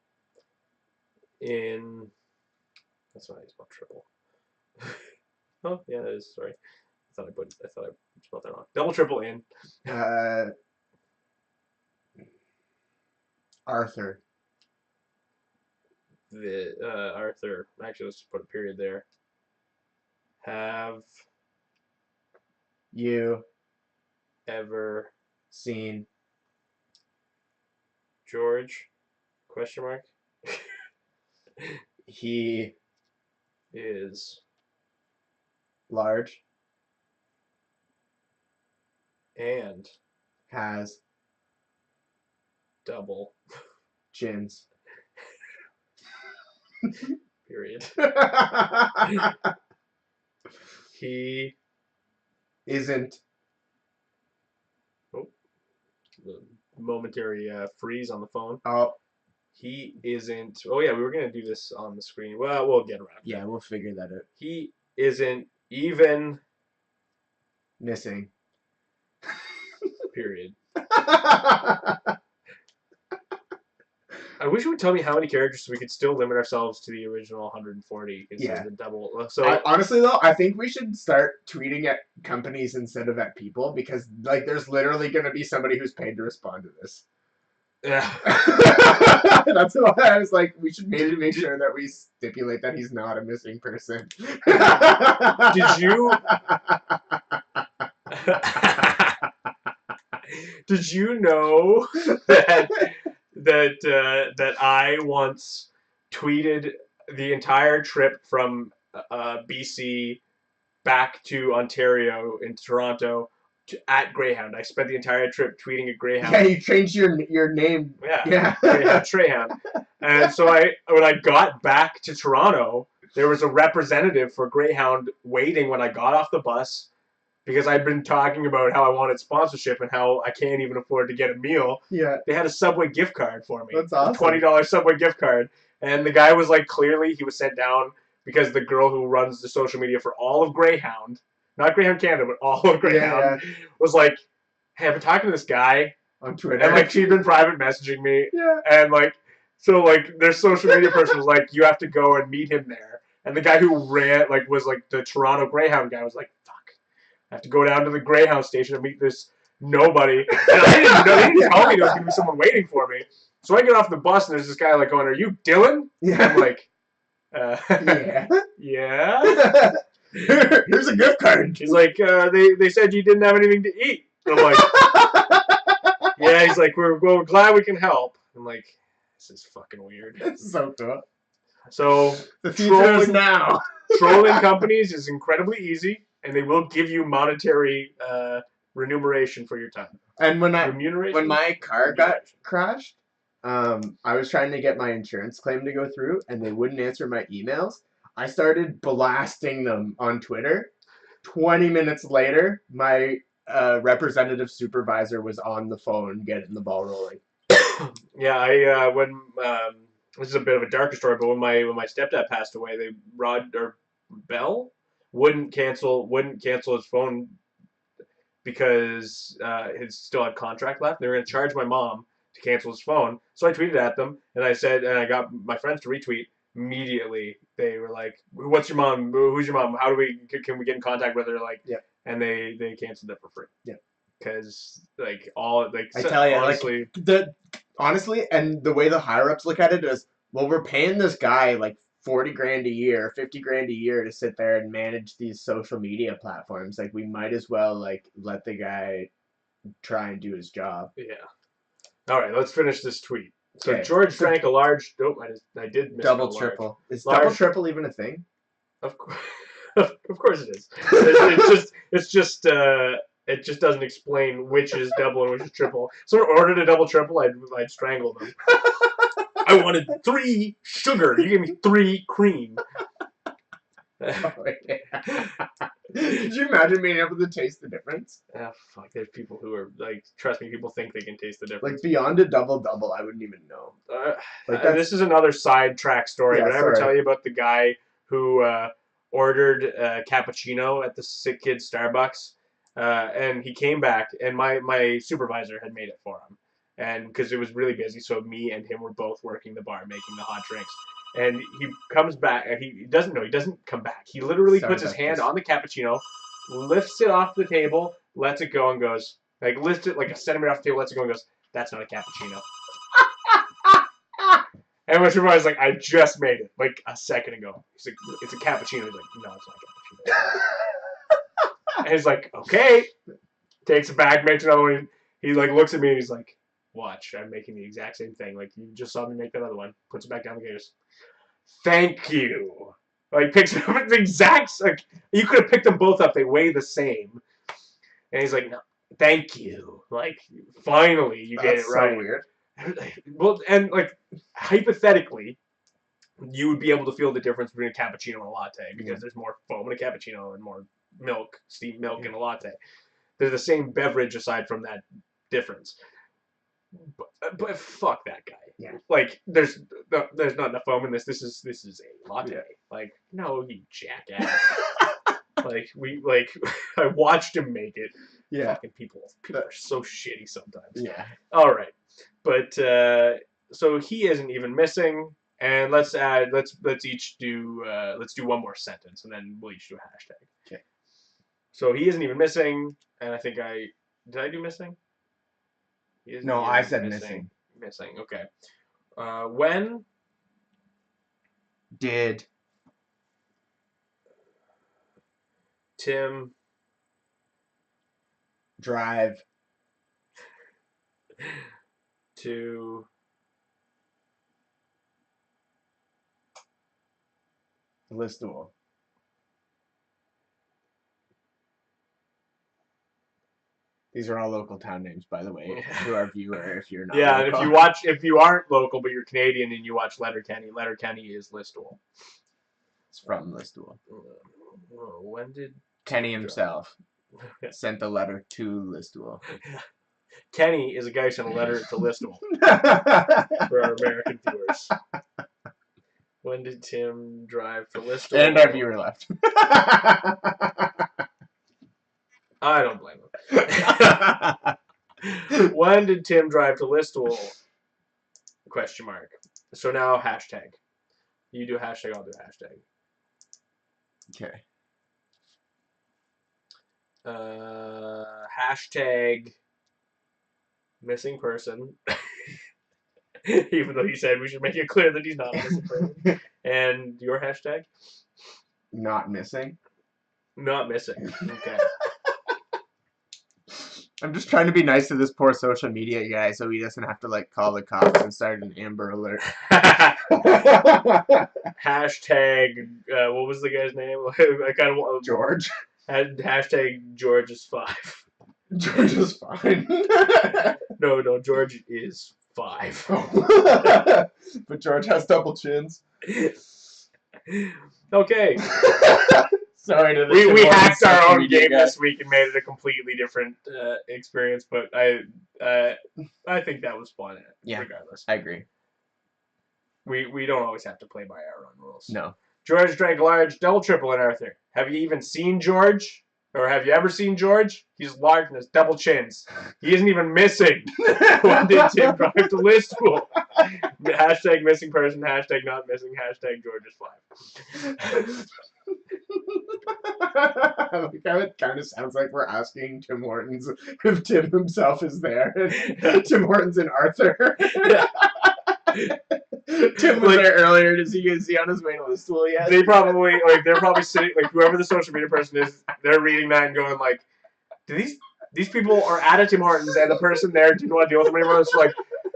That's not how you spell triple. Oh yeah, that is. Sorry, I thought I spelled that wrong. Double, triple in. Arthur. Arthur. Actually, let's just put a period there. Have you ever seen George? Question mark. He is large and has double chins. Period. He isn't momentary freeze on the phone. Oh, He isn't. Oh yeah, we were gonna do this on the screen. Well, we'll get around. yeah, we'll figure that out. He isn't even. Missing. Period. I wish you would tell me how many characters so we could still limit ourselves to the original 140 instead of the double. So honestly though, I think we should start tweeting at companies instead of at people because like there's literally going to be somebody who's paid to respond to this. yeah. That's why I was like, we should maybe make sure that we stipulate that he's not a missing person. Did you? Did you know that I once tweeted the entire trip from BC back to Ontario in Toronto at Greyhound? I spent the entire trip tweeting at Greyhound. Yeah, you changed your name. Yeah. Greyhound. And so when I got back to Toronto, there was a representative for Greyhound waiting when I got off the bus. Because I'd been talking about how I wanted sponsorship and how I can't even afford to get a meal. Yeah. They had a Subway gift card for me. That's awesome. $20 Subway gift card. And the guy was like, clearly he was sent down because the girl who runs the social media for all of Greyhound, not Greyhound Canada, but all of Greyhound, was like, hey, I've been talking to this guy on Twitter. And like she'd been private messaging me. Yeah. And like, so like their social media person was like, you have to go and meet him there. And the guy who was like the Toronto Greyhound guy was like, I have to go down to the Greyhound station and meet this nobody. And I didn't know. They didn't tell me there was going to be someone waiting for me. So I get off the bus and there's this guy like going, "Are you Dylan?" Yeah. I'm like, yeah. Yeah. Here's a gift card. He's like, they said you didn't have anything to eat. And I'm like, yeah. He's like, we're glad we can help. I'm like, this is fucking weird. It's so cool. So the future is now. Trolling companies is incredibly easy. And they will give you monetary remuneration for your time. And when my car got crashed, I was trying to get my insurance claim to go through, and they wouldn't answer my emails. I started blasting them on Twitter. 20 minutes later, my representative supervisor was on the phone getting the ball rolling. Yeah, this is a bit of a darker story, but when my stepdad passed away, Bell wouldn't cancel his phone because he still had contract left. They were going to charge my mom to cancel his phone. So I tweeted at them, and I said, and I got my friends to retweet. Immediately, they were like, "What's your mom? Who's your mom? Can we get in contact with her?" Like, yeah. And they canceled it for free. Yeah. Because I tell you, honestly, and the way the higher ups look at it is, well, we're paying this guy like $40,000 a year, $50,000 a year to sit there and manage these social media platforms. Like, we might as well like let the guy try and do his job. Yeah. All right, let's finish this tweet. So okay. George drank a large. Nope, I did miss double triple. Is large, double triple even a thing? Of course, of course it is. It just doesn't explain which is double and which is triple. So if I ordered a double triple, I'd strangle them. I wanted 3 sugar. You gave me 3 cream. Oh, yeah. Could you imagine being able to taste the difference? Fuck. There's people who are like, trust me, people think they can taste the difference. Like beyond a double, I wouldn't even know. This is another sidetrack story. Did I ever tell you about the guy who ordered a cappuccino at the Sick Kids Starbucks? And he came back, and my supervisor had made it for him. And because it was really busy, so me and him were both working the bar, making the hot drinks. And he comes back, and he doesn't come back. He literally puts his hand on the cappuccino, lifts it off the table, lets it go, and goes, like, lifts it like a centimeter off the table, lets it go, and goes, that's not a cappuccino. And my supervisor's like, I just made it, like, a second ago. He's like, it's a cappuccino. He's like, no, it's not a cappuccino. And he's like, okay. Takes it back, makes another one. He, like, looks at me, and he's like, watch, I'm making the exact same thing. Like, you just saw me make that other one. Puts it back down the gators. Thank you. Like, picks it up at the exact... Like, you could have picked them both up. They weigh the same. And he's like, no, thank you. Like, finally, you get it right. That's so weird. Well, and, like, hypothetically, you would be able to feel the difference between a cappuccino and a latte because there's more foam in a cappuccino and more milk, steamed milk in a latte. They're the same beverage aside from that difference. But fuck that guy. Yeah. Like, there's not enough foam in this. This is a latte. Yeah. Like, no, you jackass. I watched him make it. Yeah. Fucking people are so shitty sometimes. Yeah. All right, but so he isn't even missing, and let's each do let's do one more sentence, and then we'll each do a hashtag. Okay. So he isn't even missing, and I think did I do missing? No, I said missing. Missing. Okay. When did Tim drive to Listowel? These are all local town names, by the way, to our viewer. If you're not, yeah, local. and if you aren't local but you're Canadian and you watch Letterkenny is Listowel. It's from Listowel. When did Kenny himself sent the letter to Listowel? Kenny is a guy who sent a letter to Listowel for our American viewers. When did Tim drive to Listowel? And our viewer left. I don't blame him. When did Tim drive to Listowel? Question mark. So now hashtag. You do hashtag, I'll do hashtag. Okay. Hashtag missing person. Even though he said we should make it clear that he's not a missing person. And your hashtag? Not missing. Not missing. Okay. I'm just trying to be nice to this poor social media guy so he doesn't have to like call the cops and start an Amber Alert. Hashtag, what was the guy's name? I kind of George. Hashtag George is 5. George is fine. No, George is 5. But George has double chins. Okay. Sorry to we hacked our own game this week and made it a completely different experience, but I think that was fun. Yeah, regardless. I agree. We don't always have to play by our own rules. No. George drank large, double, triple, and Arthur. Have you even seen George? Or have you ever seen George? He's large and has double chins. He isn't even missing. When did Tim drive to Listowel? Hashtag missing person, hashtag not missing, hashtag George is 5. Like how it kind of sounds like we're asking Tim Hortons if Tim himself is there. Tim Hortons and Arthur. Tim was there earlier. Is he on his way to Listowel yet? They're probably sitting, like, whoever the social media person is, they're reading that and going like, do these people are at a Tim Hortons and the person there didn't want to deal with them anymore? So like,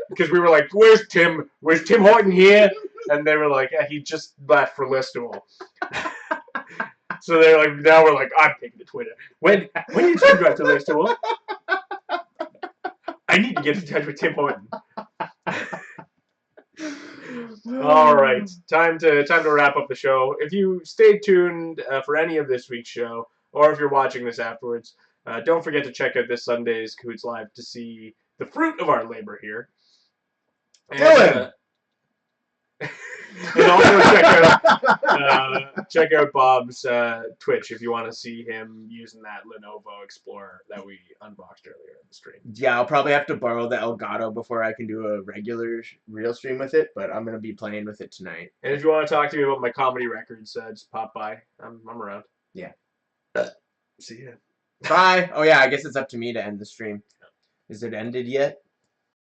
because we were like, where's Tim Horton here? And they were like, yeah, he just left for Listowel. So they're like, now we're like, I'm taking to Twitter. When did Tim drive to Listowel? I need to get in touch with Tim Horton. All right, time to wrap up the show. If you stay tuned for any of this week's show, or if you're watching this afterwards, don't forget to check out this Sunday's Cahoots Live to see the fruit of our labor here. And, and also check out Bob's Twitch if you want to see him using that Lenovo Explorer that we unboxed earlier in the stream. Yeah, I'll probably have to borrow the Elgato before I can do a regular real stream with it, but I'm going to be playing with it tonight. And if you want to talk to me about my comedy records, just pop by. I'm around. Yeah. See ya. Bye. Oh, yeah, I guess it's up to me to end the stream. Is it ended yet?